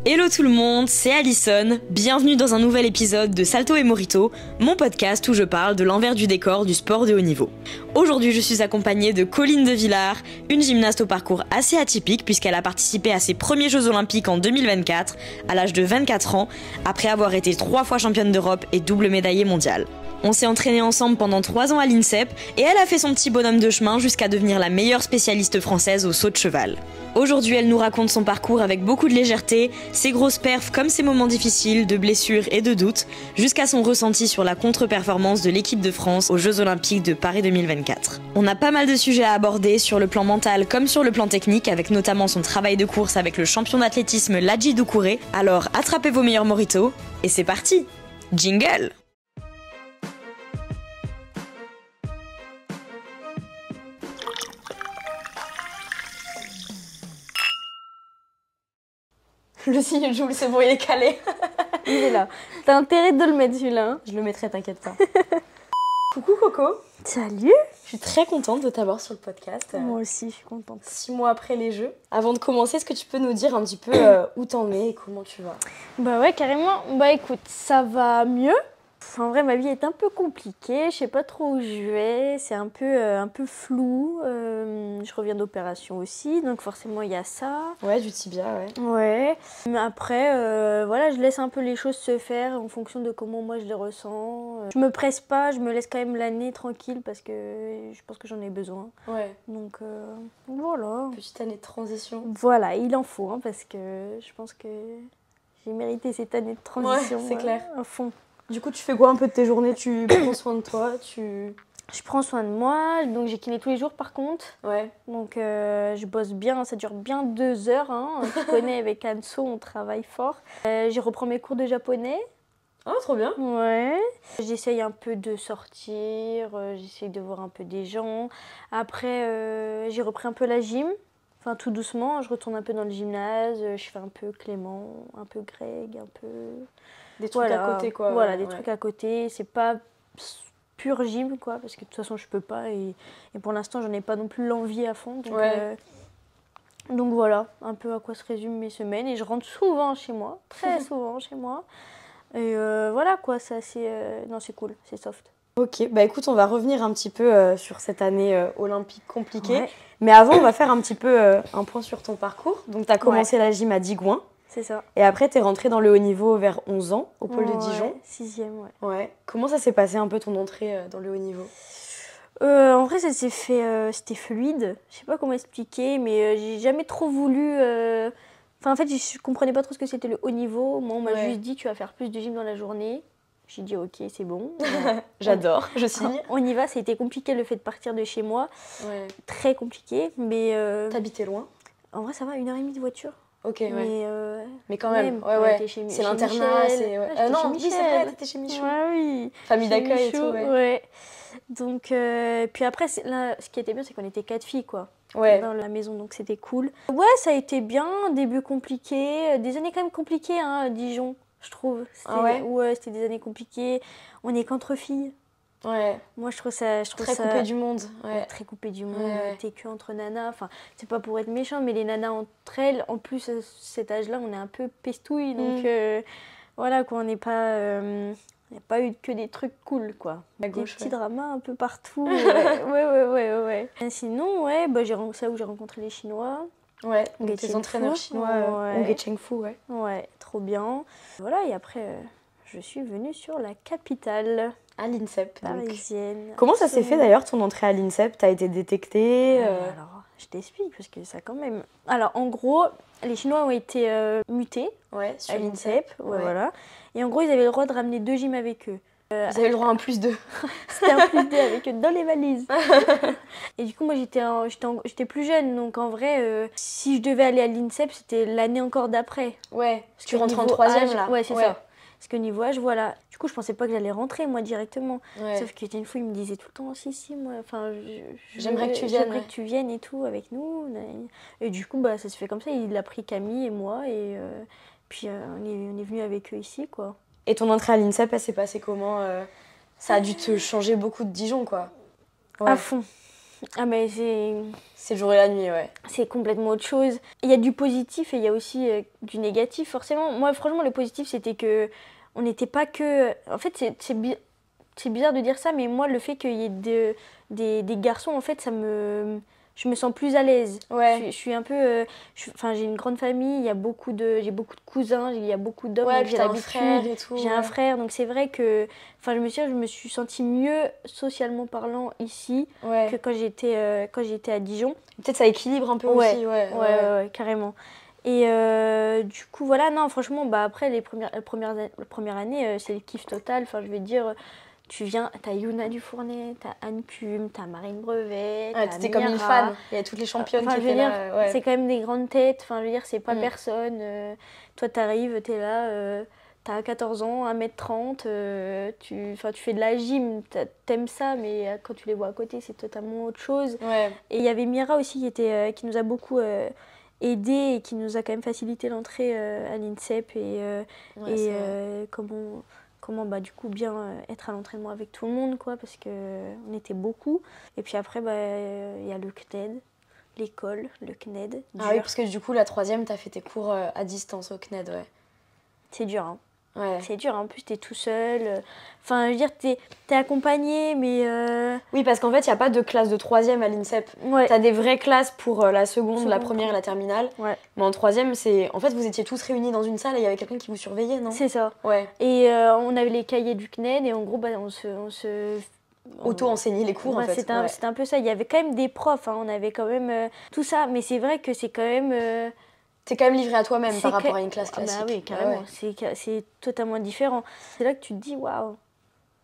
Hello tout le monde, c'est Alison, bienvenue dans un nouvel épisode de Salto et Morito, mon podcast où je parle de l'envers du décor du sport de haut niveau. Aujourd'hui je suis accompagnée de Colline de Villard, une gymnaste au parcours assez atypique puisqu'elle a participé à ses premiers Jeux Olympiques en 2024, à l'âge de 24 ans, après avoir été 3 fois championne d'Europe et double médaillée mondiale. On s'est entraînés ensemble pendant 3 ans à l'INSEP et elle a fait son petit bonhomme de chemin jusqu'à devenir la meilleure spécialiste française au saut de cheval. Aujourd'hui, elle nous raconte son parcours avec beaucoup de légèreté, ses grosses perfs comme ses moments difficiles, de blessures et de doutes, jusqu'à son ressenti sur la contre-performance de l'équipe de France aux Jeux Olympiques de Paris 2024. On a pas mal de sujets à aborder sur le plan mental comme sur le plan technique, avec notamment son travail de course avec le champion d'athlétisme Ladji Doucouré. Alors attrapez vos meilleurs moritos, et c'est parti! Jingle! Le signe Jules, c'est bon, il est calé. Il est là. T'as intérêt de le mettre celui-là. Hein. Je le mettrai, t'inquiète pas. Coucou Coco. Salut. Je suis très contente de t'avoir sur le podcast. Moi aussi, je suis contente. 6 mois après les Jeux. Avant de commencer, est-ce que tu peux nous dire un petit peu où t'en es et comment tu vas? Bah ouais, carrément. Bah écoute, ça va mieux. En vrai, ma vie est un peu compliquée. Je sais pas trop où je vais. C'est un peu flou. Je reviens d'opération aussi, donc forcément il y a ça. Ouais, du tibia, ouais. Ouais. Mais après, voilà, je laisse un peu les choses se faire en fonction de comment moi je les ressens. Je me presse pas, je me laisse quand même l'année tranquille parce que je pense que j'en ai besoin. Ouais. Donc voilà. Petite année de transition. Voilà, il en faut, hein, parce que je pense que j'ai mérité cette année de transition. Ouais, c'est clair. À fond. Du coup, tu fais quoi un peu de tes journées? Tu prends soin de toi? Je prends soin de moi, donc j'ai kiné tous les jours par contre. Ouais. Donc je bosse bien, ça dure bien 2 heures. Hein. Tu connais, avec Anso, on travaille fort. J'ai reprends mes cours de japonais. Oh, trop bien. Ouais. J'essaye un peu de sortir, j'essaye de voir un peu des gens. Après, j'ai repris un peu la gym. Enfin, tout doucement, je retourne un peu dans le gymnase, je fais un peu Clément, un peu Greg, un peu... Des trucs à côté, quoi. Voilà, des trucs à côté. C'est pas pur gym, quoi, parce que de toute façon, je peux pas. Et pour l'instant, j'en ai pas non plus l'envie à fond. Donc, donc voilà, un peu à quoi se résument mes semaines. Et je rentre souvent chez moi, très souvent chez moi. Et voilà, quoi, ça, non, c'est cool, c'est soft. Ok, bah écoute, on va revenir un petit peu sur cette année olympique compliquée. Ouais. Mais avant, on va faire un petit peu un point sur ton parcours. Donc, tu as commencé la gym à Digoin. C'est ça. Et après, tu es rentrée dans le haut niveau vers 11 ans, au pôle de Dijon. 6e, ouais. Comment ça s'est passé un peu ton entrée dans le haut niveau? En vrai, ça s'est fait, c'était fluide. Je sais pas comment expliquer, mais j'ai jamais trop voulu... Enfin, en fait, je comprenais pas trop ce que c'était le haut niveau. Moi, on m'a juste dit, tu vas faire plus de gym dans la journée. J'ai dit, ok, c'est bon. J'adore, je signe. On y va, ça a été compliqué le fait de partir de chez moi. Ouais. Très compliqué, mais... T'habitais loin? En vrai, ça va, 1h30 de voiture. Ok, ouais. Mais quand même, ouais. C'est l'internat, c'est... non, oui, c'est vrai, t'étais chez Michou. Ouais, oui. Famille d'accueil et tout, ouais. Donc, puis après, là, ce qui était bien, c'est qu'on était 4 filles, quoi. Ouais. Dans la maison, donc c'était cool. Ouais, ça a été bien, début compliqué, des années quand même compliquées, hein, à Dijon, je trouve. Ouais, c'était des années compliquées. On est qu'entre filles. Ouais. Moi, je trouve ça... Très coupé du monde. Ouais. Très coupé du monde. Ouais. T'es que entre nanas. Enfin, c'est pas pour être méchant, mais les nanas entre elles, en plus, à cet âge-là, on est un peu pestouilles. Donc, voilà, quoi, on n'est pas... Il n'y a pas eu que des trucs cool, quoi. Des petits dramas un peu partout. Ouais. Et sinon, c'est là où j'ai rencontré les Chinois. Ouais, donc tes entraîneurs chinois, Hong Chengfu, ouais. Ouais, trop bien. Voilà, et après, je suis venue sur la capitale. À l'INSEP. Parisienne. Comment ça s'est fait d'ailleurs ton entrée à l'INSEP? T'as été détectée Alors, je t'explique, parce que ça quand même... Alors, en gros, les Chinois ont été mutés sur à l'INSEP. Voilà. Et en gros, ils avaient le droit de ramener 2 gyms avec eux. Ils avaient le droit à un +2. C'était un +2 avec eux dans les valises. Et du coup, moi, j'étais plus jeune. Donc, en vrai, si je devais aller à l'INSEP, c'était l'année encore d'après. Ouais, parce que tu rentres en 3e, là. Ouais, c'est ça. Parce que niveau âge, voilà. Du coup, je pensais pas que j'allais rentrer, moi, directement. Ouais. Sauf qu'il y a une fois, il me disait tout le temps, si, moi, enfin, j'aimerais que tu viennes. J'aimerais que tu viennes et tout, avec nous. Et du coup, ça se fait comme ça. Il a pris Camille et moi, et puis on est venus avec eux ici, quoi. Et ton entrée à l'INSEP, elle s'est passée comment? Ça a dû te changer beaucoup de Dijon, quoi. À fond. Ah mais c'est le jour et la nuit, ouais. C'est complètement autre chose. Il y a du positif et il y a aussi du négatif, forcément. Moi, franchement, le positif, c'était que on n'était pas que... En fait, c'est bizarre de dire ça, mais moi, le fait qu'il y ait des garçons, en fait, je me sens plus à l'aise. Ouais. Je suis un peu... Enfin, j'ai une grande famille, j'ai beaucoup de cousins, il y a beaucoup d'hommes, ouais, donc j'ai l'habitude. Et tout, j'ai un frère, donc c'est vrai que... Enfin, je me suis sentie mieux, socialement parlant, ici, que quand j'étais à Dijon. Peut-être ça équilibre un peu aussi, ouais, carrément. Et du coup, voilà, non, franchement, bah, après, la première année, c'est le kiff total. Enfin, je vais dire, tu viens, t'as Yuna Dufournet, t'as Anne Cum, t'as Marine Brevet, t'as t'étais comme une fan. Il y a toutes les championnes qui étaient là. Ouais. C'est quand même des grandes têtes. Enfin, je veux dire, c'est pas personne. Toi, t'arrives, t'es là, t'as 14 ans, 1m30, tu fais de la gym, t'aimes ça, mais quand tu les vois à côté, c'est totalement autre chose. Ouais. Et il y avait Mira aussi qui nous a beaucoup aidé et qui nous a quand même facilité l'entrée à l'INSEP et comment bah, du coup bien être à l'entraînement avec tout le monde, quoi, parce qu'on était beaucoup. Et puis après, bah, y a le CNED, l'école, le CNED. Ah oui, parce que du coup, la 3e, t'as fait tes cours à distance au CNED, ouais. C'est dur, hein. Ouais. C'est dur, en plus t'es tout seul. Enfin, je veux dire, t'es accompagné, mais... Oui, parce qu'en fait, il n'y a pas de classe de 3e à l'INSEP. Ouais. T'as des vraies classes pour la seconde, la première et la terminale. Ouais. Mais en 3e, c'est... En fait, vous étiez tous réunis dans une salle et il y avait quelqu'un qui vous surveillait, non? C'est ça. Ouais. Et on avait les cahiers du CNED et en gros, bah, on se auto-enseigner les cours, en fait. C'était un peu ça. Il y avait quand même des profs, hein. On avait quand même tout ça. Mais c'est vrai que c'est quand même... T'es quand même livré à toi-même par rapport à une classe classique. Bah oui, carrément. Ouais. C'est totalement différent. C'est là que tu te dis, waouh,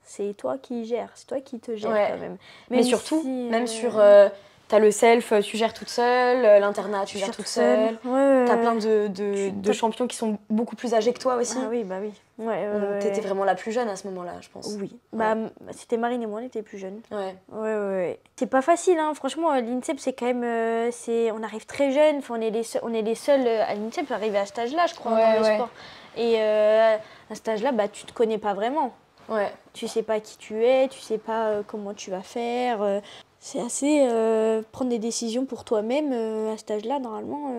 c'est toi qui gères, c'est toi qui te gères quand même. Mais surtout, même sur... t'as le self, tu gères toute seule, l'internat, tu gères toute seule. Ouais. T'as plein de champions qui sont beaucoup plus âgés que toi aussi. Ah oui, bah oui. T'étais vraiment la plus jeune à ce moment-là, je pense. Oui. Bah, c'était Marine et moi, on était plus jeunes. Ouais. C'est pas facile, hein. Franchement, l'INSEP, c'est quand même... on arrive très jeunes, enfin, on est les seuls à l'INSEP à arriver à cet âge-là, je crois, dans le sport. Et à cet âge-là, bah, tu te connais pas vraiment. Ouais. Tu sais pas qui tu es, tu sais pas comment tu vas faire. C'est assez prendre des décisions pour toi-même à cet âge-là, normalement.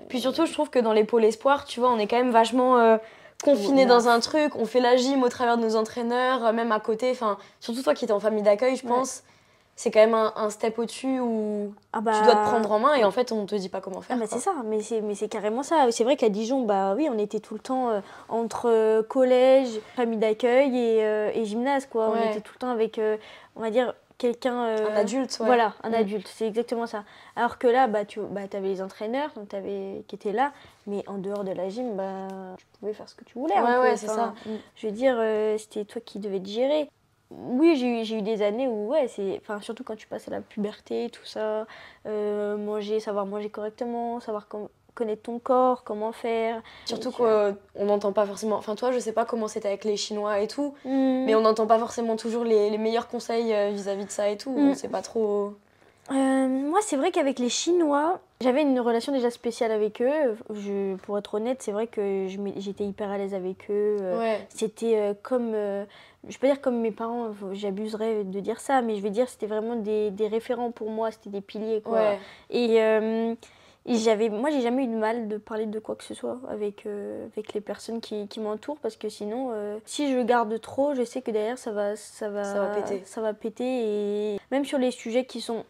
Puis surtout, je trouve que dans les pôles espoirs, tu vois, on est quand même vachement confinés dans un truc. On fait la gym au travers de nos entraîneurs, même à côté. Enfin, surtout toi qui étais en famille d'accueil, je pense. C'est quand même un step au-dessus où tu dois te prendre en main et en fait, on te dit pas comment faire. C'est ça, mais c'est carrément ça. C'est vrai qu'à Dijon, bah oui, on était tout le temps entre collège, famille d'accueil et gymnase, quoi. On était tout le temps avec, on va dire, quelqu'un... un adulte, Voilà, un adulte, c'est exactement ça. Alors que là, tu avais les entraîneurs qui étaient là, mais en dehors de la gym, tu pouvais faire ce que tu voulais. C'est ça. Je veux dire, c'était toi qui devais te gérer. Oui, j'ai eu des années où, surtout quand tu passes à la puberté, tout ça, savoir manger correctement, savoir connaître ton corps, comment faire. Surtout qu'on n'entend pas forcément... Enfin, toi, je sais pas comment c'était avec les Chinois et tout, mais on n'entend pas forcément toujours les meilleurs conseils vis-à-vis de ça et tout. On sait pas trop... Moi, c'est vrai qu'avec les Chinois, j'avais une relation déjà spéciale avec eux. Pour être honnête, c'est vrai que j'étais hyper à l'aise avec eux. C'était comme... je peux pas dire comme mes parents, j'abuserais de dire ça, mais je vais dire c'était vraiment des référents pour moi, c'était des piliers, quoi. Et moi, j'ai jamais eu de mal de parler de quoi que ce soit avec les personnes qui m'entourent, parce que sinon, si je garde trop, je sais que derrière, ça va péter. Ça va péter, et même sur les sujets qui sont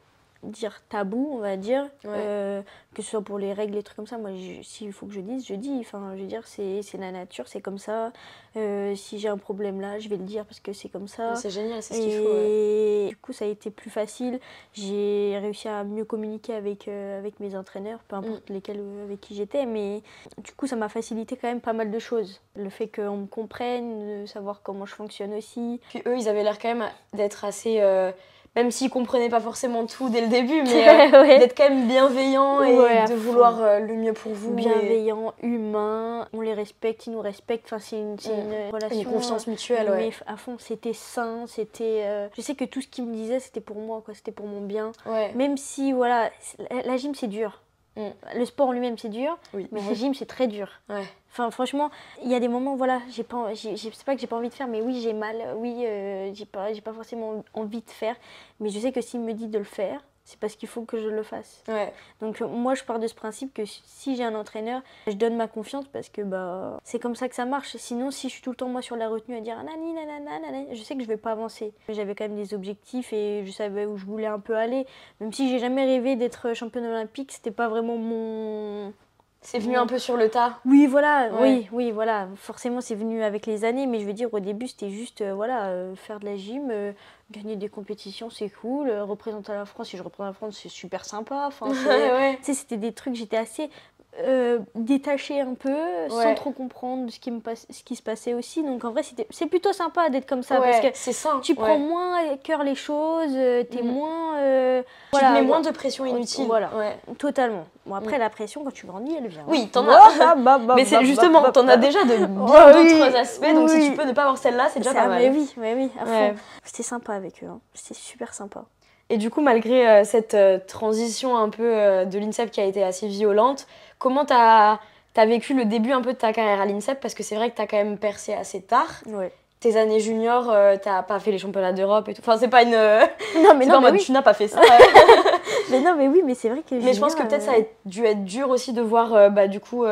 tabous, on va dire, que ce soit pour les règles, les trucs comme ça, moi, s'il faut que je dise, je dis. Enfin, je veux dire, c'est la nature, c'est comme ça. Si j'ai un problème là, je vais le dire parce que c'est comme ça. C'est génial, c'est ce qu'il faut. Et du coup, ça a été plus facile. J'ai réussi à mieux communiquer avec mes entraîneurs, peu importe lesquels avec qui j'étais. Mais du coup, ça m'a facilité quand même pas mal de choses. Le fait qu'on me comprenne, de savoir comment je fonctionne aussi. Puis eux, ils avaient l'air quand même d'être assez... même s'ils comprenaient pas forcément tout dès le début, mais d'être quand même bienveillants et de vouloir le mieux pour vous. Bienveillants, humains, on les respecte, ils nous respectent. Enfin, c'est une relation... Une confiance mutuelle, mais à fond, c'était sain, c'était... je sais que tout ce qu'ils me disaient, c'était pour moi, quoi, c'était pour mon bien. Même si, voilà, la gym, c'est dur. Le sport en lui-même, c'est dur, Oui. mais la gym, c'est très dur. Ouais. Enfin, franchement, il y a des moments, voilà, c'est pas que j'ai pas envie de faire, mais oui, j'ai mal, oui, j'ai pas forcément envie de faire, mais je sais que s'il me dit de le faire, c'est parce qu'il faut que je le fasse. Ouais. Donc moi, je pars de ce principe que si j'ai un entraîneur, je donne ma confiance parce que c'est comme ça que ça marche. Sinon, si je suis tout le temps moi sur la retenue à dire nani, nanana, nanana, je sais que je vais pas avancer. J'avais quand même des objectifs et je savais où je voulais un peu aller. Même si j'ai jamais rêvé d'être championne olympique, c'était pas vraiment mon... C'est venu un peu sur le tas. Oui, voilà, Ouais. oui, voilà. Forcément, c'est venu avec les années, mais je veux dire, au début, c'était juste, faire de la gym, gagner des compétitions, c'est cool. Représenter la France, si je représente la France, c'est super sympa. Enfin, Ouais. tu sais, c'était des trucs, j'étais assez détachée un peu, sans trop comprendre ce qui se passait aussi. Donc, en vrai, c'est plutôt sympa d'être comme ça, parce que c'est ça. tu prends moins à cœur les choses, t'es moins... Tu te mets moins de pression inutile. Voilà, Ouais. totalement. Bon, après, la pression, quand tu grandis, elle vient. Oui, t'en as. Mais c'est justement, t'en as déjà de bien d'autres aspects, donc si tu peux ne pas avoir celle-là, c'est déjà pas mal. Mais oui, à fond. C'était sympa avec eux, hein. C'était super sympa. Et du coup, malgré cette transition un peu de l'INSEP qui a été assez violente, comment t'as vécu le début un peu de ta carrière à l'INSEP? Parce que c'est vrai que t'as quand même percé assez tard. Ouais. Tes années juniors, t'as pas fait les championnats d'Europe et tout. Enfin, c'est pas une... Non, mais c'est pas en mode, oui. tu n'as pas fait ça. Mais non, mais oui, mais c'est vrai que... Mais je pense que peut-être ça a dû être dur aussi de voir, du coup,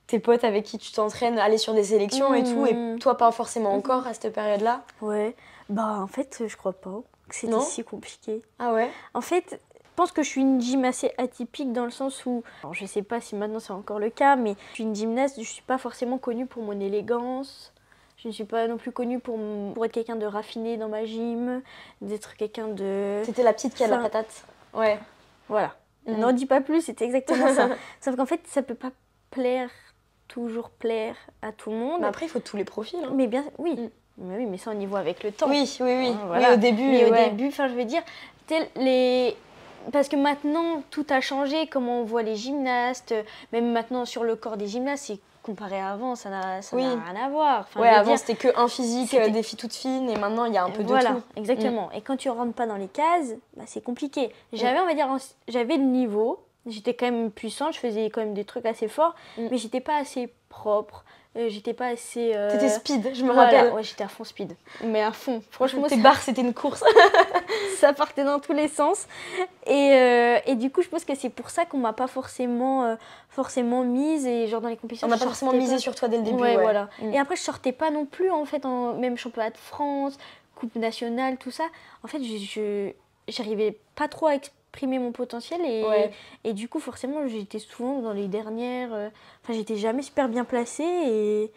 tes potes avec qui tu t'entraînes aller sur des sélections et tout, et toi pas forcément encore à cette période-là. Ouais. En fait, je crois pas que c'était si compliqué. Ah ouais? En fait, je pense que je suis une gym assez atypique dans le sens où, alors, je sais pas si maintenant c'est encore le cas, mais je suis une gymnaste, je suis pas forcément connue pour mon élégance. Je ne suis pas non plus connue pour être quelqu'un de raffiné dans ma gym, d'être quelqu'un de... C'était la petite qui a la patate. Ouais. Voilà. N'en dis pas plus, c'était exactement ça. Sauf qu'en fait, ça peut pas toujours plaire à tout le monde. Mais après, il faut tous les profils. Hein. Mais bien, oui. Mais oui, mais ça, on y voit avec le temps. Oui. Voilà. Oui, au début. Mais au début, enfin, je veux dire, parce que maintenant, tout a changé, comment on voit les gymnastes, même maintenant sur le corps des gymnastes, c'est comparé à avant, ça n'a rien à voir. Enfin, avant, c'était que un physique, des filles toutes fines, et maintenant, il y a un peu de tout. Voilà, exactement. Et quand tu rentres pas dans les cases, c'est compliqué. J'avais le niveau, j'étais quand même puissante, je faisais quand même des trucs assez forts, mais j'étais pas assez propre. J'étais pas assez... T'étais speed, je me rappelle. Ouais, j'étais à fond speed. Mais à fond. Franchement, tes barres, c'était une course. Ça partait dans tous les sens. Et du coup, je pense que c'est pour ça qu'on m'a pas forcément mise. Et genre dans les compétitions... On n'a pas forcément misé sur toi dès le début. Ouais, voilà. Et après, je sortais pas non plus, en fait, même championnat de France, coupe nationale, tout ça. En fait, j'arrivais pas trop à exprimer mon potentiel et du coup forcément j'étais souvent dans les dernières, enfin j'étais jamais super bien placée et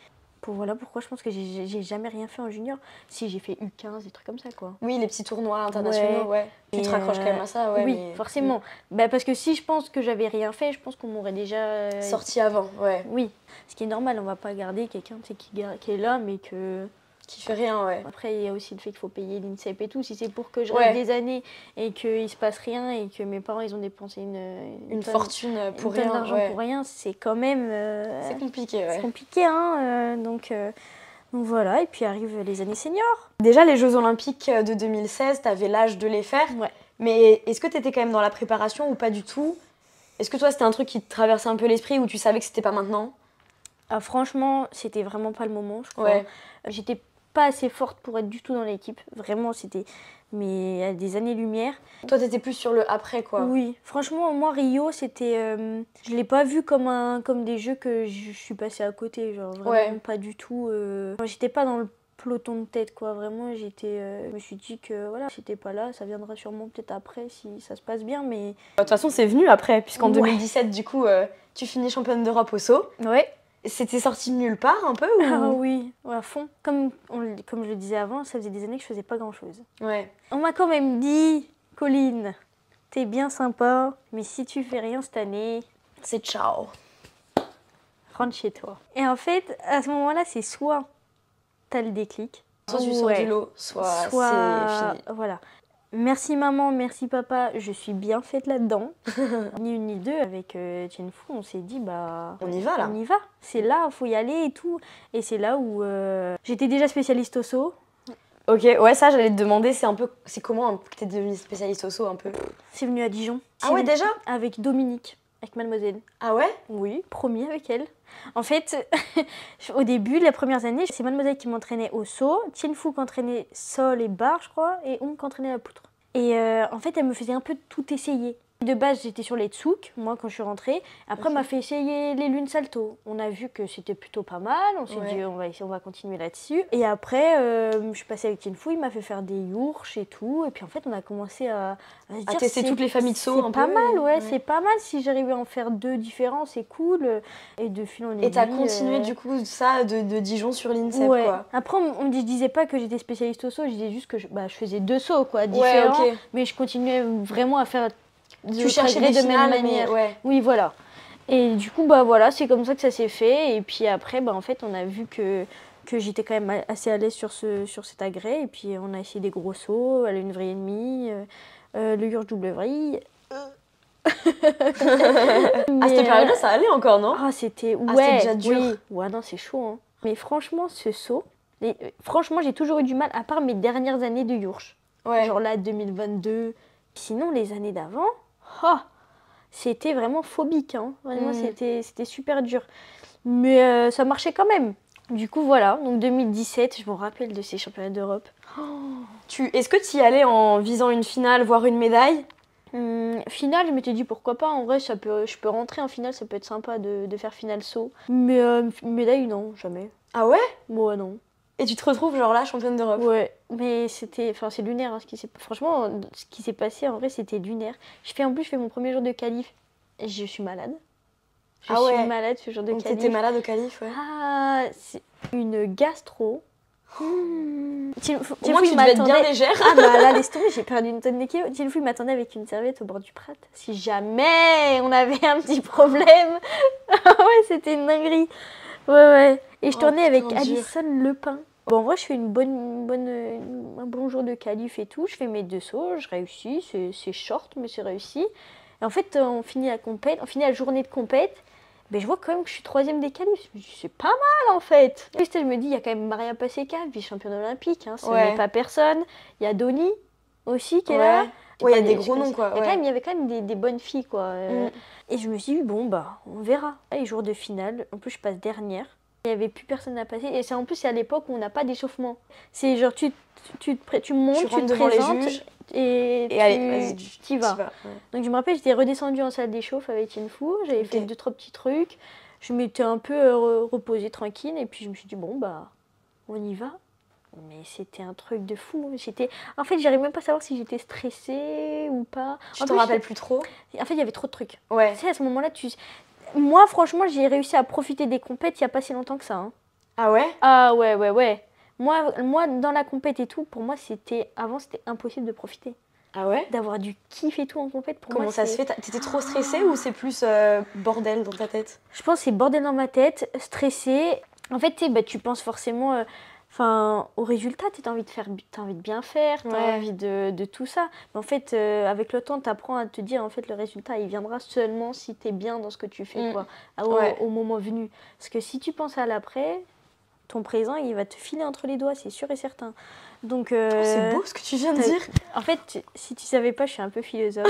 voilà pourquoi je pense que j'ai jamais rien fait en junior. Si j'ai fait U15, des trucs comme ça quoi. Oui, les petits tournois internationaux, tu te raccroches quand même à ça, oui, forcément. Parce que si je pense que j'avais rien fait, je pense qu'on m'aurait déjà sorti avant, Oui, ce qui est normal, on va pas garder quelqu'un qui est là mais qui fait rien, Après, il y a aussi le fait qu'il faut payer l'INSEP et tout. Si c'est pour que je reste des années et qu'il se passe rien et que mes parents, ils ont dépensé une fortune pour une rien. Tonne d'argent pour rien, c'est quand même... c'est compliqué, C'est compliqué, hein. Donc voilà, et puis arrivent les années seniors. Déjà, les Jeux Olympiques de 2016, t'avais l'âge de les faire. Ouais. Mais est-ce que t'étais quand même dans la préparation ou pas du tout? Est-ce que toi, c'était un truc qui te traversait un peu l'esprit ou tu savais que c'était pas maintenant? Ah, franchement, c'était vraiment pas le moment, je crois. Ouais. J'étais pas assez forte pour être du tout dans l'équipe. Vraiment, c'était à des années-lumière. Toi, t'étais plus sur le après, quoi. Oui. Franchement, moi, Rio, c'était... je l'ai pas vu comme des jeux que je suis passée à côté. Genre, vraiment pas du tout. J'étais pas dans le peloton de tête, quoi. Vraiment, je me suis dit que, voilà, j'étais pas là. Ça viendra sûrement peut-être après, si ça se passe bien, mais... De toute façon, c'est venu après, puisqu'en 2017, du coup, tu finis championne d'Europe au saut. Ouais. C'était sorti de nulle part un peu ou... Ah oui, à fond. Comme je le disais avant, ça faisait des années que je faisais pas grand-chose. Ouais. On m'a quand même dit, Colline, t'es bien sympa, mais si tu fais rien cette année, c'est ciao. Rentre chez toi. Et en fait, à ce moment-là, c'est soit t'as le déclic, soit tu sors du lot, soit c'est fini. Voilà. Merci maman, merci papa, je suis bien faite là-dedans. Ni une ni deux, avec Tienfu, on s'est dit, on y va là. On y va, c'est là, il faut y aller et tout. Et c'est là où j'étais déjà spécialiste au saut. Ok, ouais, ça j'allais te demander, c'est comment que t'es devenue spécialiste au saut un peu? C'est venu à Dijon. Ah ouais, déjà? Avec Dominique. avec Mademoiselle. Ah ouais? Oui, promis avec elle. En fait, au début, les premières années, c'est Mademoiselle qui m'entraînait au saut, Tien Phu qui entraînait sol et barre, je crois, et Hong qui entraînait la poutre. Et en fait, elle me faisait un peu tout essayer. De base, j'étais sur les tsouk, moi, quand je suis rentrée. Après, on m'a fait essayer les lunes salto. On a vu que c'était plutôt pas mal. On s'est dit, on va continuer là-dessus. Et après, je suis passée avec Tien Phu, il m'a fait faire des yourches et tout. Et puis, en fait, on a commencé à se dire... tester toutes les familles de sauts C'est pas mal, ouais, c'est pas mal. Si j'arrivais à en faire 2 différents, c'est cool. Et de fil en aiguille... Et t'as continué, du coup, ça de Dijon sur l'INSEP, quoi. Après, on disait pas que j'étais spécialiste au saut. Je disais juste que je faisais 2 sauts, quoi, différents. Mais je continuais vraiment à faire... Tu cherchais des finales, de même manière. Oui, voilà. Et du coup, voilà, c'est comme ça que ça s'est fait. Et puis après, en fait, on a vu que j'étais quand même assez à l'aise sur cet agrès. Et puis, on a essayé des gros sauts, à une vrille et demie, le yurch double vrille. À cette période-là, ça allait encore, non? Ah, c'était... c'était déjà dur. Oui. Ouais, non, c'est chaud. Hein. Mais franchement, ce saut... Franchement, j'ai toujours eu du mal, à part mes dernières années de yurch. Genre là, 2022. Sinon, les années d'avant... c'était vraiment phobique, hein. Vraiment, c'était super dur. Mais ça marchait quand même. Du coup, voilà. Donc 2017, je me rappelle de ces championnats d'Europe. Est-ce que tu y allais en visant une finale, voire une médaille? Finale, je m'étais dit pourquoi pas. En vrai, je peux rentrer en finale, ça peut être sympa de faire finale saut. Mais médaille, non, jamais. Ah ouais? Moi, non. Et tu te retrouves genre là, championne d'Europe? Ouais, mais c'est lunaire. Hein, franchement, ce qui s'est passé, en vrai, c'était lunaire. En plus, je fais mon premier jour de qualif. Et je suis malade. Je suis malade ce jour de qualif. Donc t'étais malade au qualif, ouais. Ah, c'est une gastro. Au moins, tu devais être bien légère. Ah bah là, laisse tomber, j'ai perdu une tonne de kilos. Tien Phu m'attendait avec une serviette au bord du Prat. Si jamais on avait un petit problème. Ouais, c'était une dinguerie. Ouais. Et je tournais avec Alison Lepin. Bon, en vrai, je fais un bon jour de qualif et tout. Je fais mes 2 sauts, je réussis. C'est short, mais c'est réussi. Et en fait, on finit la journée de compète. Mais je vois quand même que je suis 3e des qualifs. Je me dis, c'est pas mal en fait. Et je me dis, il y a quand même Maria Paseka, vice-championne olympique. Hein, ce n'est pas personne. Il y a Donny aussi qui est là. Ouais, il y a des gros noms quoi. Il y avait quand même des bonnes filles quoi. Et je me suis dit, bon, on verra. Et jour de finale, en plus, je passe dernière. Il n'y avait plus personne à passer. Et en plus, c'est à l'époque où on n'a pas d'échauffement. C'est genre, tu montes, tu te présentes. Les juges. Et tu y vas. Donc je me rappelle, j'étais redescendue en salle d'échauffe avec Tien Phu, j'avais fait 2-3 petits trucs, je m'étais un peu reposée tranquille et puis je me suis dit bon on y va. Mais c'était un truc de fou. En fait, j'arrive même pas à savoir si j'étais stressée ou pas. Tu t'en rappelles plus trop? En fait, il y avait trop de trucs. Ouais. Tu sais, à ce moment-là, moi franchement, j'ai réussi à profiter des compètes il y a pas si longtemps que ça. Hein. Ah ouais? Ah ouais. Moi, dans la compète et tout, pour moi, avant, c'était impossible de profiter. Ah ouais? D'avoir du kiff et tout en compète. Comment ça se fait? T'étais trop stressée ou c'est plus bordel dans ta tête? Je pense que c'est bordel dans ma tête, stressée. En fait, tu penses forcément au résultat. T'as envie de bien faire, t'as envie de tout ça. Mais en fait, avec le temps, t'apprends à te dire, en fait, le résultat, il viendra seulement si t'es bien dans ce que tu fais, quoi, au moment venu. Parce que si tu penses à l'après... ton présent, il va te filer entre les doigts, c'est sûr et certain. Donc, c'est beau ce que tu viens de dire. En fait, si tu savais pas, je suis un peu philosophe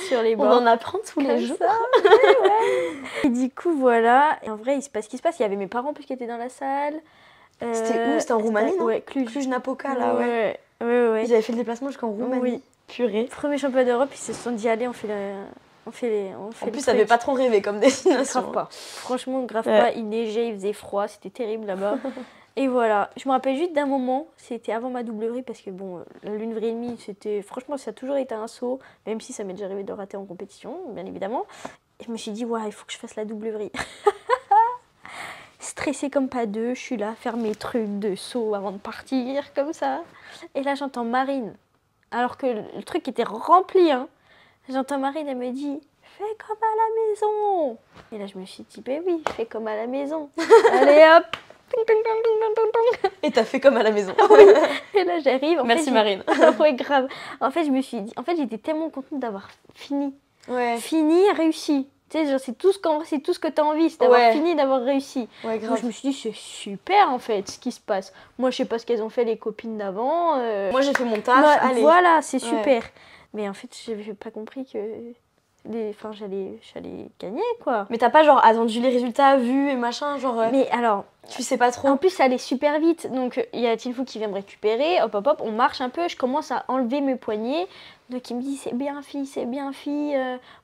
sur les bords. On en apprend tous les jours. Ouais. Et du coup, voilà. Et en vrai, il se passe ce qui se passe. Il y avait mes parents qui étaient dans la salle. C'était où? C'était en Roumanie, non? Ouais, Cluj-Napoca, là, ouais. Ils avaient fait le déplacement jusqu'en Roumanie. Oui. Purée. Premier championnat d'Europe, ils se sont dit, allez, on fait en plus, ça avait pas trop rêvé comme destination. Grave pas. Franchement, grave pas. Il neigeait, il faisait froid, c'était terrible là-bas. Et voilà. Je me rappelle juste d'un moment, c'était avant ma double vrille, parce que bon, la lune vrille et demie, franchement, ça a toujours été un saut, même si ça m'est déjà arrivé de rater en compétition, bien évidemment. Et je me suis dit, il faut que je fasse la double vrille. Stressée comme pas deux, je suis là, faire mes trucs de saut avant de partir, comme ça. Et là, j'entends Marine, alors que le truc était rempli, hein. J'entends Marine, elle me dit, fais comme à la maison. Et là, je me suis dit, oui, fais comme à la maison. Allez hop. Et t'as fait comme à la maison. Oui. Et là, j'arrive. Merci Marine. Ouais, grave. En fait, je me suis dit, j'étais tellement contente d'avoir fini. Ouais. Fini, réussi. Tu sais, genre, c'est tout ce que t'as envie, c'est d'avoir fini, d'avoir réussi. Ouais, grave. Donc, je me suis dit, c'est super en fait ce qui se passe. Moi, je sais pas ce qu'elles ont fait les copines d'avant. Moi, j'ai fait mon taf. Allez. Voilà, c'est super. Mais en fait, j'avais pas compris que j'allais gagner, quoi. Mais t'as pas genre attendu les résultats, vu et machin, genre Mais alors, tu sais pas trop. en plus ça allait super vite, donc il y a Tinfou qui vient me récupérer, hop hop hop, on marche un peu, je commence à enlever mes poignets, donc il me dit c'est bien fille,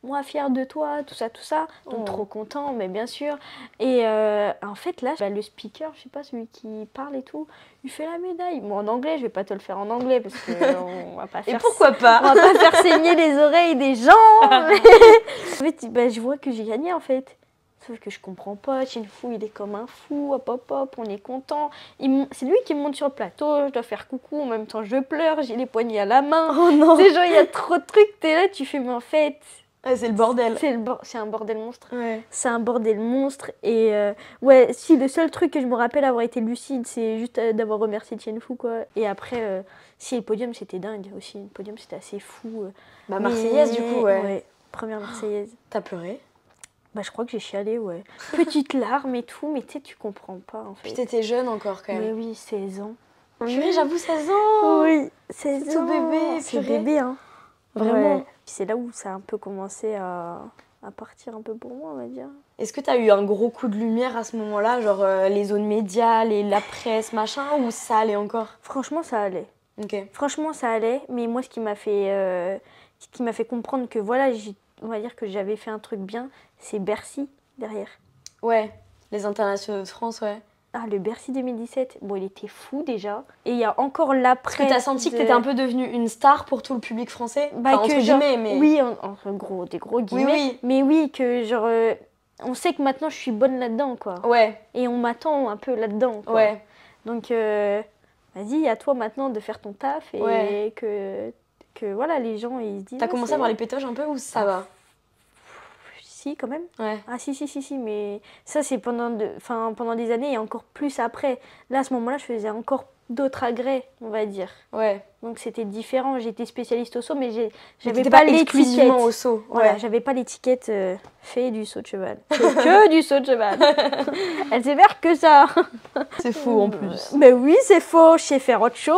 moi fière de toi, tout ça, donc trop content, mais bien sûr. Et en fait là, le speaker, je sais pas, celui qui parle et tout, il fait la médaille. Bon, en anglais, je vais pas te le faire en anglais parce que on va pas faire. Et pourquoi pas? On va pas faire saigner les oreilles des gens. En fait, je vois que j'ai gagné en fait. Sauf que je comprends pas, Tinfou il est comme un fou, hop hop hop, on est content. C'est lui qui me monte sur le plateau, je dois faire coucou, en même temps je pleure, j'ai les poignets à la main. Oh non! C'est genre il y a trop de trucs, t'es là, tu fais mais en fait... Ouais, c'est le bordel. C'est un bordel monstre. Ouais. C'est un bordel monstre et ouais, si le seul truc que je me rappelle avoir été lucide, c'est juste d'avoir remercié Tinfou quoi. Et après, si le podium c'était dingue aussi, le podium c'était assez fou. Bah Marseillaise du coup, ouais. Première Marseillaise. T'as pleuré? Bah je crois que j'ai chialé, ouais. Petite larme et tout, mais tu comprends pas en fait. Puis t'étais jeune encore quand même. Mais oui, 16 ans. Purée, j'avoue 16 ans. Oui, 16 tout ans. bébé, C'est purée. bébé, hein. Vraiment. Ouais. C'est là où ça a un peu commencé à partir un peu pour moi, on va dire. Est-ce que t'as eu un gros coup de lumière à ce moment-là, genre les zones médias, la presse, machin, ou ça allait encore? Franchement, ça allait. Ok. Franchement, ça allait, mais moi, ce qui m'a fait comprendre que voilà, on va dire que j'avais fait un truc bien, c'est Bercy derrière. Ouais, les internationaux de France, ouais. Ah, le Bercy 2017, bon, il était fou déjà. Et il y a encore l'après. Est-ce que t'as senti que t'étais un peu devenue une star pour tout le public français? Bah, enfin, entre guillemets, mais... Oui, des gros guillemets. Oui. Mais oui, que genre, on sait que maintenant je suis bonne là-dedans, quoi. Ouais. Et on m'attend un peu là-dedans, quoi. Ouais. Donc, vas-y, à toi maintenant de faire ton taf et que voilà, les gens, ils se disent... T'as commencé à avoir les pétoches un peu ou ça va? Si, quand même. Ouais. Ah si, mais ça c'est pendant des années et encore plus après. Là, à ce moment-là, je faisais encore d'autres agrès, on va dire. Ouais. Donc c'était différent. J'étais spécialiste au saut, mais j'avais T'étais pas exclusivement l'étiquette. au saut. Voilà, Ouais. j'avais pas l'étiquette fait du saut de cheval. Que du saut de cheval. Elle sait faire que ça. C'est fou en plus. Mais oui, c'est faux. Je sais faire autre chose.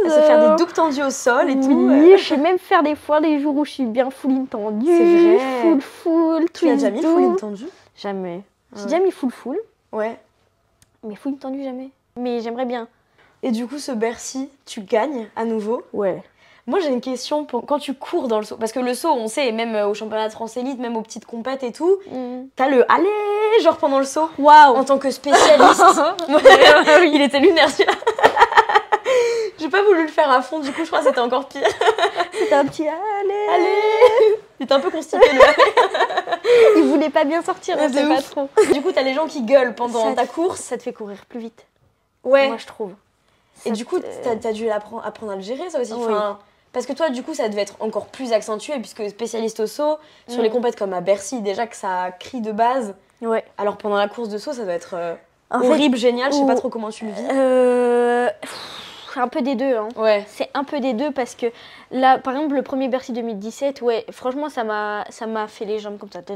Elle sait faire des doubles tendus au sol et tout. Oui, je sais même faire des fois les jours où je suis bien full tendue. C'est vrai. Full. Tu l'as déjà mis full tendu? Jamais. Ouais. J'ai déjà mis full. Ouais. Mais full tendu jamais. Mais j'aimerais bien. Et du coup, ce Bercy, tu gagnes à nouveau? Ouais. Moi, j'ai une question pour quand tu cours dans le saut. Parce que le saut, on sait, même au championnat de France élite, même aux petites compètes et tout, t'as le allez, genre pendant le saut. Waouh. En tant que spécialiste. Il était lunaire, celui-là. J'ai pas voulu le faire à fond, du coup, je crois que c'était encore pire. C'était un petit allez. Allez. Il était un peu constipé, le allez. Il voulait pas bien sortir, on De sait pas ouf. trop. Du coup, t'as les gens qui gueulent pendant ta course. Ça te fait courir plus vite. Ouais. Moi, je trouve. Et du coup, t'as dû apprendre à le gérer, ça aussi. Oui. Enfin, parce que toi, du coup, ça devait être encore plus accentué, puisque spécialiste au saut, sur les compètes comme à Bercy, déjà que ça crie de base. Ouais. Alors pendant la course de saut, ça doit être En fait, horrible, génial, je sais pas trop comment tu le vis. C'est un peu des deux. Hein. Ouais. C'est un peu des deux parce que là, par exemple, le premier Bercy 2017, ouais, franchement, ça m'a fait les jambes comme ça. Ouais.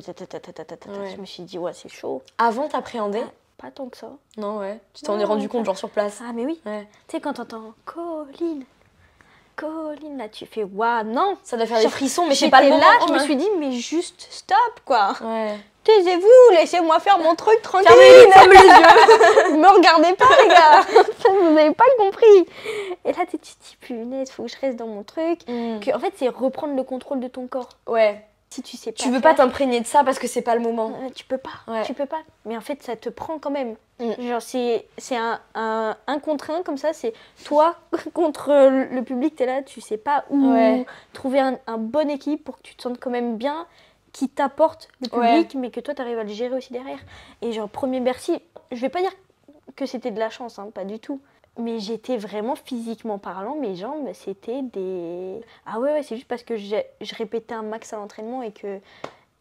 Je me suis dit, ouais, c'est chaud. Avant, t'appréhendais? Pas tant que ça. Non, ouais. Tu t'en es rendu compte, genre sur place? Ah, mais oui. Ouais. Tu sais, quand t'entends Colline, là, tu fais waouh, non. Ça doit faire des Genre, frissons, mais je sais pas le moment. là, je me suis dit, mais juste stop, quoi. Ouais. Taisez-vous, laissez-moi faire mon truc tranquille. Fermez les yeux. Me regardez pas, les gars. Vous n'avez pas compris. Et là, tu te dis, punaise, faut que je reste dans mon truc. Que, en fait, c'est reprendre le contrôle de ton corps. Ouais. Si tu sais pas. Tu veux pas t'imprégner de ça parce que c'est pas le moment. Tu peux pas. Ouais. Tu peux pas. Mais en fait, ça te prend quand même. Genre, c'est un contre un comme ça. C'est toi contre le public. T'es là, tu sais pas où trouver un bon équilibre pour que tu te sentes quand même bien, qui t'apporte le public, mais que toi, t'arrives à le gérer aussi derrière. Et genre, premier Bercy, je vais pas dire que c'était de la chance, hein, pas du tout. Mais j'étais vraiment, physiquement parlant, mes jambes, c'était des... Ah ouais, c'est juste parce que je répétais un max à l'entraînement et que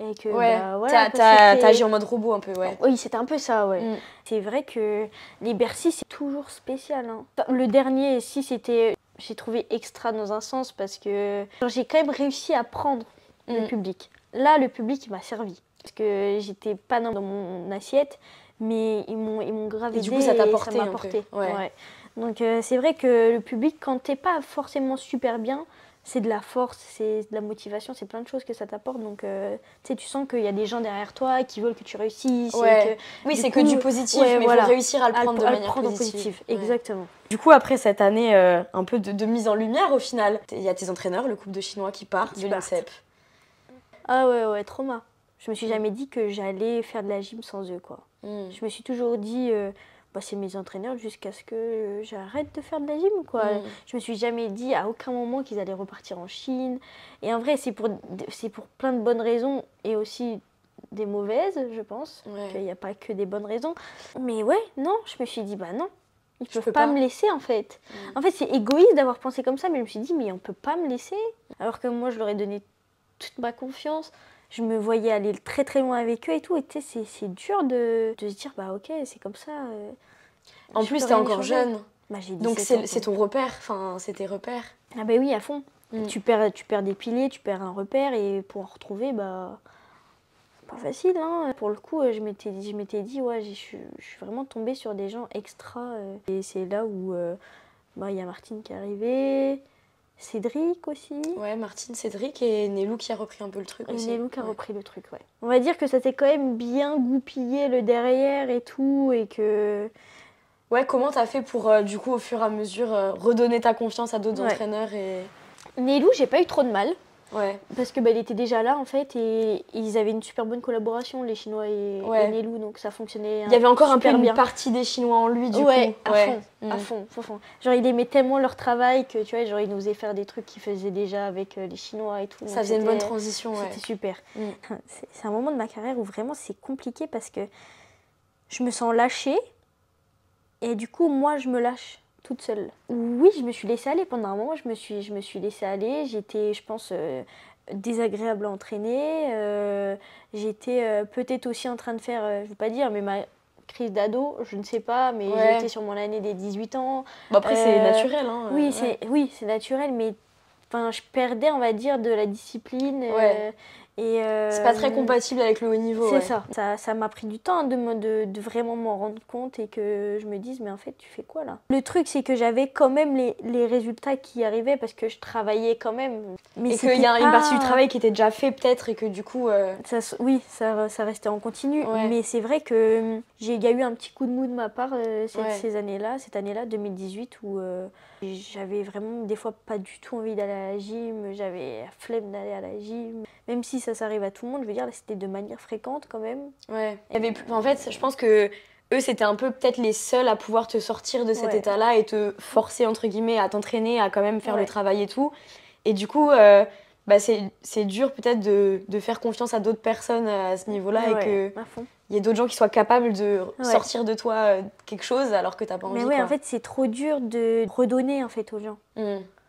ouais, bah, voilà, t'as agi en mode robot un peu, ouais. Oui, c'était un peu ça, ouais. C'est vrai que les Bercy, c'est toujours spécial. Hein. Le dernier, si, c'était... J'ai trouvé extra dans un sens parce que j'ai quand même réussi à prendre le public. Là, le public, il m'a servi. Parce que j'étais pas dans mon assiette, mais ils m'ont grave aidé. Et du coup, ça t'a porté un peu. Ouais. Donc, c'est vrai que le public, quand t'es pas forcément super bien, c'est de la force, c'est de la motivation, c'est plein de choses que ça t'apporte. Donc, tu sens qu'il y a des gens derrière toi qui veulent que tu réussisses. Oui, c'est que du positif, mais il faut réussir à le prendre de manière positive. Exactement. Du coup, après cette année un peu de mise en lumière, au final, il y a tes entraîneurs, le couple de Chinois qui partent de l'INSEP. Ah ouais, trauma. Je me suis jamais dit que j'allais faire de la gym sans eux, quoi. Je me suis toujours dit... c'est mes entraîneurs jusqu'à ce que j'arrête de faire de la gym, quoi. Je me suis jamais dit à aucun moment qu'ils allaient repartir en Chine. Et en vrai, c'est pour plein de bonnes raisons et aussi des mauvaises, je pense. Il n'y a pas que des bonnes raisons. Mais ouais, non, je me suis dit, non, ils ne peuvent pas me laisser, en fait. En fait, c'est égoïste d'avoir pensé comme ça, mais je me suis dit, mais on ne peut pas me laisser. Alors que moi, je leur ai donné toute ma confiance. Je me voyais aller très très loin avec eux et tout. Et tu sais, c'est dur de se dire, ok, c'est comme ça. En plus, t'es encore jeune. Donc c'est ton repère, c'est tes repères. Ah bah oui, à fond. Tu perds des piliers, tu perds un repère et pour en retrouver, pas facile. Hein. Pour le coup, je m'étais dit, ouais, je suis vraiment tombée sur des gens extra. Et c'est là où il y a Martine qui est arrivée. Cédric aussi. Ouais, Martine, Cédric et Nélou qui a repris un peu le truc aussi. Nélou qui a repris le truc, ouais. On va dire que ça s'est quand même bien goupillé le derrière et tout, et que... Ouais, comment t'as fait pour, du coup, au fur et à mesure, redonner ta confiance à d'autres entraîneurs et... Nélou, j'ai pas eu trop de mal. Ouais. Parce que elle était déjà là en fait et ils avaient une super bonne collaboration, les Chinois et Nélou, donc ça fonctionnait. Il y avait encore un peu bien. Une partie des Chinois en lui du coup. À fond. Genre il aimait tellement leur travail que tu vois, genre il nous faisait faire des trucs qu'il faisait déjà avec les Chinois et tout. Ça faisait une bonne transition. C'était super. C'est un moment de ma carrière où vraiment c'est compliqué parce que je me sens lâchée et du coup moi je me lâche toute seule. Oui, je me suis laissée aller. Pendant un moment, je me suis laissée aller. J'étais, je pense, désagréable à entraîner. J'étais peut-être aussi en train de faire, je ne veux pas dire, mais ma crise d'ado, je ne sais pas, mais j'étais sur mon année des 18 ans. Après, c'est naturel. Hein, oui, c'est naturel, mais je perdais, on va dire, de la discipline. C'est pas très compatible avec le haut niveau. C'est ça. Ça m'a pris du temps de vraiment m'en rendre compte et que je me dise, mais en fait, tu fais quoi là? Le truc, c'est que j'avais quand même les résultats qui arrivaient parce que je travaillais quand même. Mais et qu'il y a une partie du travail qui était déjà fait peut-être et que du coup... Oui, ça restait en continu. Mais c'est vrai que il y a eu un petit coup de mou de ma part cette année-là, 2018, où j'avais vraiment des fois pas du tout envie d'aller à la gym. J'avais la flemme d'aller à la gym. Même si ça arrive à tout le monde, je veux dire, là, c'était de manière fréquente quand même. Ouais. En fait, je pense que eux, c'était un peu peut-être les seuls à pouvoir te sortir de cet état-là et te forcer, entre guillemets, à t'entraîner, à quand même faire le travail et tout. Et du coup, c'est dur peut-être de faire confiance à d'autres personnes à ce niveau-là et qu'il y ait d'autres gens qui soient capables de sortir de toi quelque chose alors que t'as pas envie. Mais en fait, c'est trop dur de redonner en fait aux gens.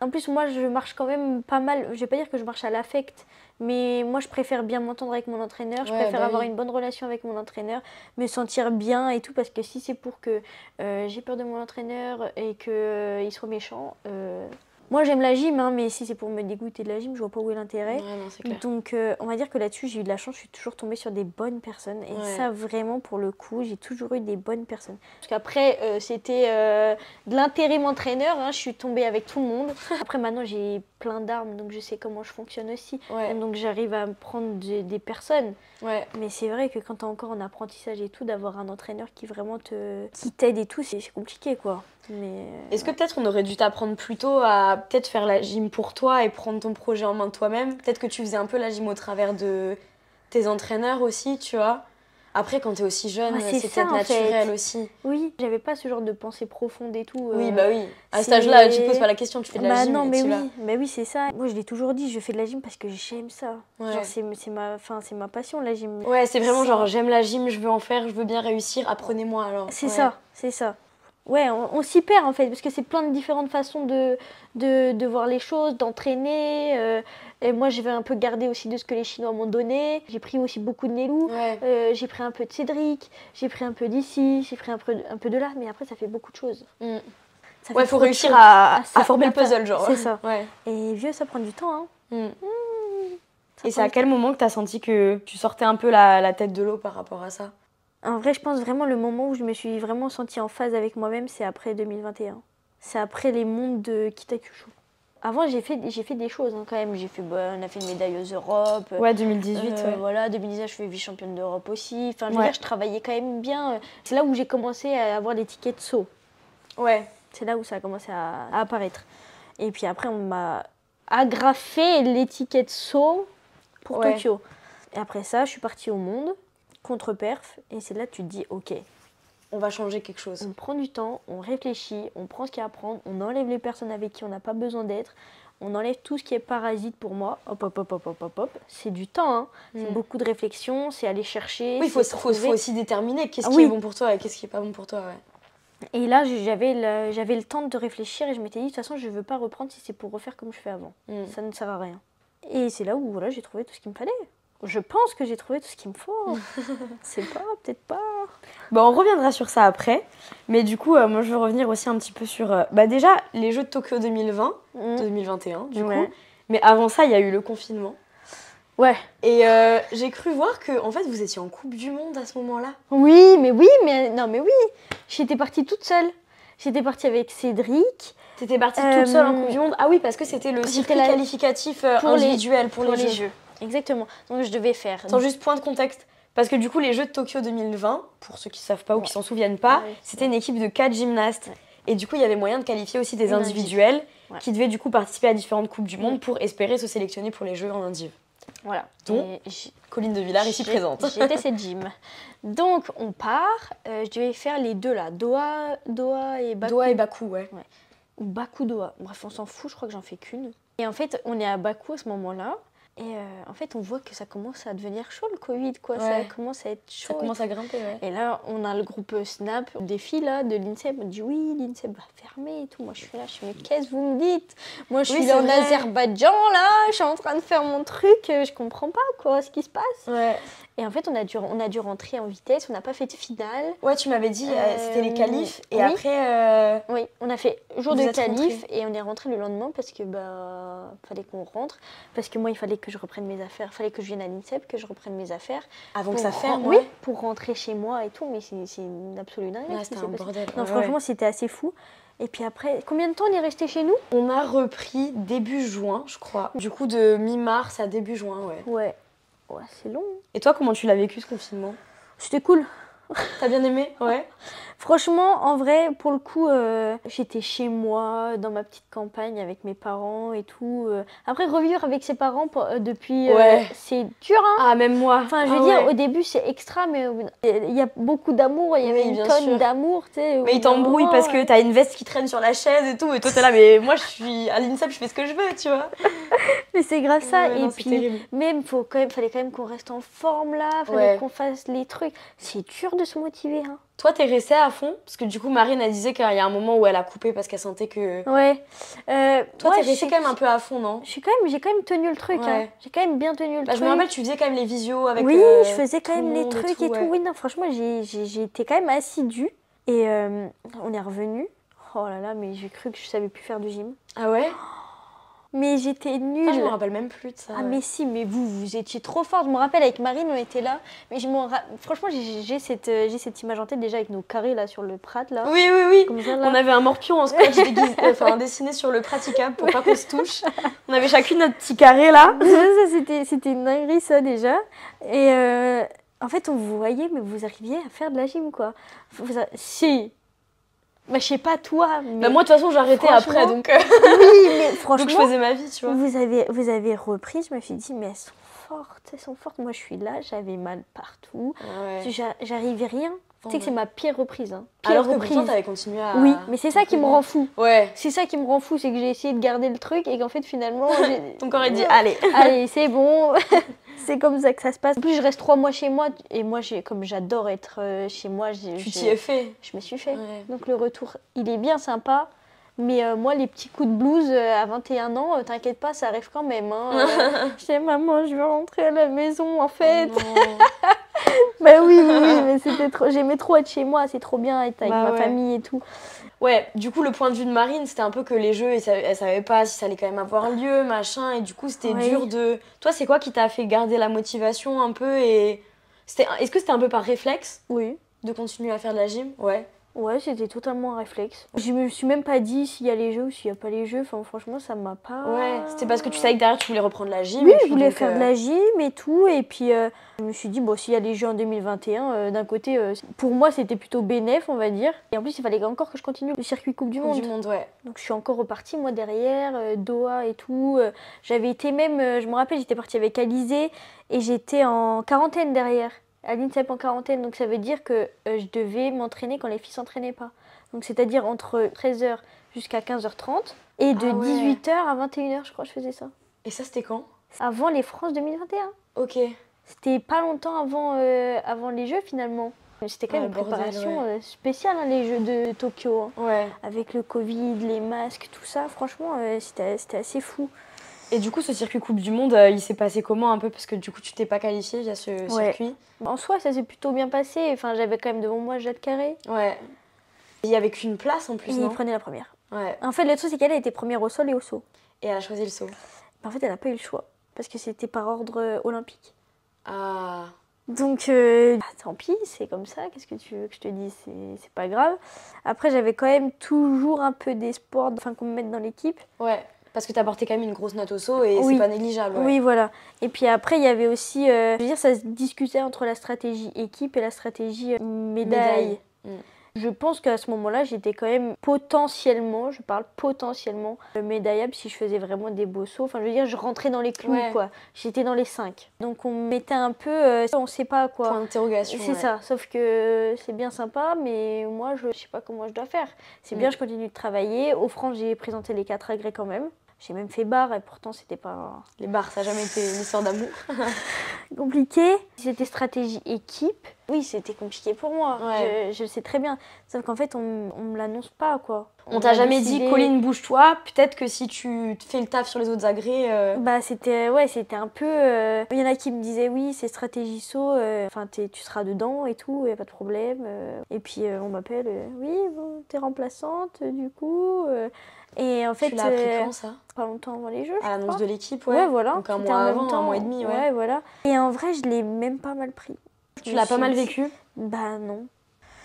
En plus, moi, je marche quand même pas mal. Je vais pas dire que je marche à l'affect, mais moi, je préfère bien m'entendre avec mon entraîneur. Je préfère avoir une bonne relation avec mon entraîneur, me sentir bien et tout. Parce que si c'est pour que j'ai peur de mon entraîneur et qu'il soit méchant... Moi, j'aime la gym, hein, mais si c'est pour me dégoûter de la gym, je vois pas où est l'intérêt. C'est clair. Donc, on va dire que là-dessus, j'ai eu de la chance. Je suis toujours tombée sur des bonnes personnes. Et ça, vraiment, pour le coup, j'ai toujours eu des bonnes personnes. Parce qu'après, c'était de l'intérim entraîneur. Hein, je suis tombée avec tout le monde. Après, maintenant, j'ai plein d'armes, donc je sais comment je fonctionne aussi. Donc, j'arrive à me prendre des personnes. Mais c'est vrai que quand tu es encore en apprentissage et tout, d'avoir un entraîneur qui vraiment qui t'aide et tout, c'est compliqué, quoi. Mais est-ce que peut-être on aurait dû t'apprendre plus tôt à peut-être faire la gym pour toi et prendre ton projet en main de toi-même? Peut-être que tu faisais un peu la gym au travers de tes entraîneurs aussi, tu vois. Après, quand t'es aussi jeune, c'est peut-être naturel aussi. Oui, j'avais pas ce genre de pensée profonde et tout. Oui, bah oui. À cet âge-là, tu te poses pas la question, tu fais de la gym. Non, mais oui, c'est ça. Moi, je l'ai toujours dit, je fais de la gym parce que j'aime ça. Genre, c'est ma passion, la gym. Ouais, c'est vraiment genre, j'aime la gym, je veux en faire, je veux bien réussir, apprenez-moi alors. C'est ça. Ouais, on s'y perd en fait, parce que c'est plein de différentes façons de voir les choses, d'entraîner. Et moi, je vais un peu garder aussi de ce que les Chinois m'ont donné. J'ai pris aussi beaucoup de Nélou, j'ai pris un peu de Cédric, j'ai pris un peu d'ici, j'ai pris un peu de là, mais après, ça fait beaucoup de choses. Il faut réussir à former le puzzle, genre. C'est ça. Et vieux, ça prend du temps. Hein. Et c'est à quel moment que tu as senti que tu sortais un peu la tête de l'eau par rapport à ça? En vrai, je pense vraiment le moment où je me suis vraiment sentie en phase avec moi-même, c'est après 2021. C'est après les mondes de Kitakyushu. Avant, j'ai fait des choses quand même. On a fait une médaille aux Europes. Ouais, 2018. Voilà, 2019, je fais vice-championne d'Europe aussi. Enfin, je veux dire, je travaillais quand même bien. C'est là où j'ai commencé à avoir les tickets de saut. Ouais. C'est là où ça a commencé à apparaître. Et puis après, on m'a agrafé les tickets de saut pour Tokyo. Et après ça, je suis partie au monde, contre-perf. Et c'est là que tu te dis, ok, on va changer quelque chose. On prend du temps, on réfléchit, on prend ce qu'il y a à prendre, on enlève les personnes avec qui on n'a pas besoin d'être, on enlève tout ce qui est parasite pour moi. Hop. C'est du temps, hein. C'est beaucoup de réflexion, c'est aller chercher. Oui, il faut aussi déterminer qu'est-ce qui est bon pour toi et qu'est-ce qui est pas bon pour toi. Ouais. Et là, j'avais le temps de réfléchir et je m'étais dit, de toute façon, je ne veux pas reprendre si c'est pour refaire comme je fais avant. Ça ne sert à rien. Et c'est là où voilà, j'ai trouvé tout ce qu'il me fallait. Je pense que j'ai trouvé tout ce qu'il me faut. C'est pas, peut-être pas. Bon, on reviendra sur ça après. Mais du coup, moi, je veux revenir aussi un petit peu sur... déjà, les Jeux de Tokyo 2021, du coup. Mais avant ça, il y a eu le confinement. Ouais. Et j'ai cru voir que, en fait, vous étiez en Coupe du Monde à ce moment-là. Oui. J'étais partie toute seule. J'étais partie avec Cédric. T'étais partie toute seule en Coupe du Monde. Ah oui, parce que c'était le circuit qualificatif individuel pour les Jeux. Exactement. Donc je devais faire. Sans juste point de contexte. Parce que du coup, les Jeux de Tokyo 2020, pour ceux qui ne savent pas ou qui s'en souviennent pas, c'était une équipe de 4 gymnastes. Ouais. Et du coup, il y avait moyen de qualifier aussi des individuels qui devaient du coup participer à différentes Coupes du Monde pour espérer se sélectionner pour les Jeux en indiv. Voilà. Donc, Colline de Villars ici présente. J'étais cette gym. Donc, on part. Je devais faire les deux là. Doha et Bakou. Doha et Bakou, ouais. Ou Bakou-Doha. Bref, on s'en fout, je crois que j'en fais qu'une. Et en fait, on est à Bakou à ce moment-là. Et en fait, on voit que ça commence à devenir chaud, le Covid, quoi. Ouais. Ça commence à être chaud. Ça commence à grimper, ouais. Et là, on a le groupe Snap, des filles là, de l'INSEP. On dit oui, l'INSEP va fermer et tout. Moi, je suis là, mais qu'est-ce que vous me dites? Moi, je suis là en Azerbaïdjan, là, je suis en train de faire mon truc. Je comprends pas, quoi, ce qui se passe. Ouais. Et en fait, on a dû rentrer en vitesse. On n'a pas fait de finale. Ouais, tu m'avais dit, c'était les qualifs. Et après... Oui, on a fait jour de qualif et on est rentré le lendemain parce que fallait qu'on rentre. Parce que moi, il fallait que je reprenne mes affaires. Il fallait que je vienne à l'INSEP, que je reprenne mes affaires. Avant que ça ferme, oui, pour rentrer chez moi et tout. Mais c'est une absolue dingue. Ouais, c'était un bordel. Non, franchement, c'était assez fou. Et puis après, combien de temps on est resté chez nous? On a repris début juin, je crois. Du coup, de mi-mars à début juin, Ouais, c'est long. Et toi, comment tu l'as vécu, ce confinement? C'était cool. T'as bien aimé? Ouais. Franchement, en vrai, pour le coup, j'étais chez moi, dans ma petite campagne avec mes parents et tout. Après, revivre avec ses parents depuis, c'est dur, hein. Ah, même moi. Enfin, je veux dire, au début, c'est extra, mais il y a beaucoup d'amour, il y avait une tonne d'amour, tu sais. Mais ils t'embrouillent parce que t'as une veste qui traîne sur la chaise et tout, et toi, t'es là, mais moi, je suis à l'INSEP, je fais ce que je veux, tu vois. Mais c'est grave ça. Ouais, et non, puis, même, fallait quand même qu'on reste en forme, là, fallait qu'on fasse les trucs. C'est dur de se motiver, hein. Toi, t'es restée à fond? Parce que du coup, Marine, elle disait qu'il y a un moment où elle a coupé parce qu'elle sentait que... Ouais. Toi, t'es restée quand même un peu à fond, non? J'ai quand même tenu le truc, hein. J'ai quand même bien tenu le truc. Je me rappelle, tu faisais quand même les visios avec je faisais quand même les trucs et tout. Oui, non, franchement, j'ai été quand même assidue. Et on est revenu. Oh là là, mais j'ai cru que je savais plus faire du gym. Ah ouais? Mais j'étais nulle. Enfin, je me rappelle même plus de ça. Ah mais si, mais vous étiez trop forte. Je me rappelle avec Marine, on était là. Mais franchement, j'ai cette image en tête déjà avec nos carrés là sur le prat là. Oui. Comme ça, là. On avait un morpion en scotch dessiné sur le praticable pour pas qu'on se touche. On avait chacune notre petit carré là. Ça c'était une dinguerie ça déjà. Et en fait, on vous voyait, mais vous arriviez à faire de la gym quoi. Si. Bah, je sais pas toi. Mais bah, moi, de toute façon, j'arrêtais après, donc. Oui, mais franchement. Donc, je faisais ma vie, tu vois. Vous avez repris, je me suis dit, mais elles sont fortes. Moi, je suis là, j'avais mal partout. Ouais. J'arrivais rien. Tu sais que c'est ma pire reprise. Hein. Alors que pourtant, t'avais continué à... Oui, mais c'est ça qui me rend fou. Ouais. C'est ça qui me rend fou, c'est que j'ai essayé de garder le truc et qu'en fait, finalement... Ton corps, il dit, allez. Allez, c'est bon. C'est comme ça que ça se passe. En plus, je reste 3 mois chez moi et moi, comme j'adore être chez moi... Tu t'y es fait. Je me suis fait. Ouais. Donc, le retour, il est bien sympa. Mais moi, les petits coups de blues à 21 ans, t'inquiète pas, ça arrive quand même. Hein. Je dis, maman, je veux rentrer à la maison, en fait. Bah oui, mais c'était trop. J'aimais trop être chez moi, c'est trop bien être avec ma famille et tout. Ouais, du coup, le point de vue de Marine, c'était un peu que les jeux, elle savait pas si ça allait quand même avoir lieu, machin, et du coup, c'était dur de... Toi, c'est quoi qui t'a fait garder la motivation un peu et... Est-ce que c'était un peu par réflexe? Oui. De continuer à faire de la gym? Ouais. Ouais, c'était totalement un réflexe. Je me suis même pas dit s'il y a les jeux ou s'il y a pas les jeux. Enfin, franchement, ça m'a pas... Ouais, c'était parce que tu savais que derrière, tu voulais reprendre la gym. Oui, et puis je voulais donc, faire de la gym et tout. Et puis, je me suis dit, bon, s'il y a les jeux en 2021, d'un côté, pour moi, c'était plutôt bénéf, on va dire. Et en plus, il fallait encore que je continue le circuit Coupe du Monde. Ouais. Donc, je suis encore repartie, moi, derrière, Doha et tout. J'avais été même, je me rappelle, j'étais partie avec Alizé et j'étais en quarantaine derrière. À l'INSEP en quarantaine. Donc, ça veut dire que je devais m'entraîner quand les filles s'entraînaient pas. Donc, c'est-à-dire entre 13h jusqu'à 15h30 et de 18h à 21h, je crois que je faisais ça. Et ça, c'était quand? Avant les France 2021. Ok. C'était pas longtemps avant les Jeux finalement. C'était quand même une préparation spéciale, hein, les Jeux de Tokyo. Hein. Ouais. Avec le Covid, les masques, tout ça, franchement, c'était assez fou. Et du coup, ce circuit Coupe du Monde, il s'est passé comment un peu? Parce que du coup, tu t'es pas qualifiée via ce circuit. En soi, ça s'est plutôt bien passé. Enfin, j'avais quand même devant moi Jade Carré. Ouais. Il y avait qu'une place en plus, Et non? il prenait la première. Ouais. En fait, le truc, c'est qu'elle était première au sol et au saut. Et elle a choisi le saut. En fait, elle n'a pas eu le choix. Parce que c'était par ordre olympique. Ah. Donc, tant pis, c'est comme ça. Qu'est-ce que tu veux que je te dise? C'est pas grave. Après, j'avais quand même toujours un peu d'espoir qu'on me mette dans l'équipe. Ouais. Parce que tu as porté quand même une grosse note au saut et c'est pas négligeable. Ouais. Oui, voilà. Et puis après, il y avait aussi, je veux dire, ça se discutait entre la stratégie équipe et la stratégie médaille. Je pense qu'à ce moment-là, j'étais quand même potentiellement, je parle potentiellement, médaillable si je faisais vraiment des beaux sauts. Enfin, je veux dire, je rentrais dans les clous, quoi. J'étais dans les 5. Donc on me mettait un peu, on sait pas quoi. Point d'interrogation. C'est ça, sauf que c'est bien sympa, mais moi, je sais pas comment je dois faire. C'est bien, je continue de travailler. Au France, j'ai présenté les 4 agrès quand même. J'ai même fait barre et pourtant c'était pas... Les barres, ça n'a jamais été une histoire d'amour. Compliqué. C'était stratégie équipe. Oui, c'était compliqué pour moi. Ouais. Je le sais très bien. Sauf qu'en fait, on me l'annonce pas, quoi. On t'a jamais dit, Colline, bouge-toi. Peut-être que si tu fais le taf sur les autres agrès... Bah, c'était un peu... Il y en a qui me disaient, oui, c'est stratégie saut. Enfin, tu seras dedans et tout, y a pas de problème. Et puis, on m'appelle, oui, bon, t'es remplaçante, du coup... Et en fait, tu l'as appris quand, ça? Pas longtemps avant les Jeux, à l'annonce de l'équipe, ouais, voilà. Donc un mois avant, un mois et demi, ouais, voilà. Et en vrai, je l'ai même pas mal pris. Tu l'as pas mal vécu? Bah non.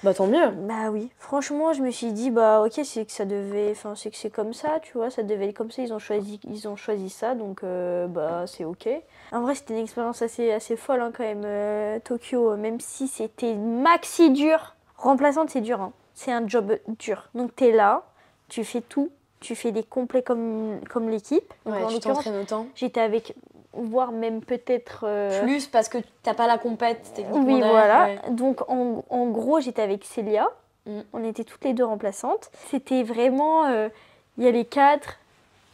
Bah tant mieux. Bah oui. Franchement, je me suis dit, bah ok, c'est que ça devait... Enfin, c'est que c'est comme ça, tu vois, ça devait être comme ça, ils ont choisi ça, donc bah c'est ok. En vrai, c'était une expérience assez folle hein, quand même, Tokyo, même si c'était maxi dur. Remplaçante, c'est dur, hein. C'est un job dur. Donc t'es là, tu fais tout. Tu fais des complets comme l'équipe. Ouais, tu t'entraînes autant. J'étais avec, voire même peut-être... Plus parce que t'as pas la compète techniquement. Oui, voilà. Ouais. Donc en gros, j'étais avec Célia. On était toutes les deux remplaçantes. C'était vraiment... Il y a les 4,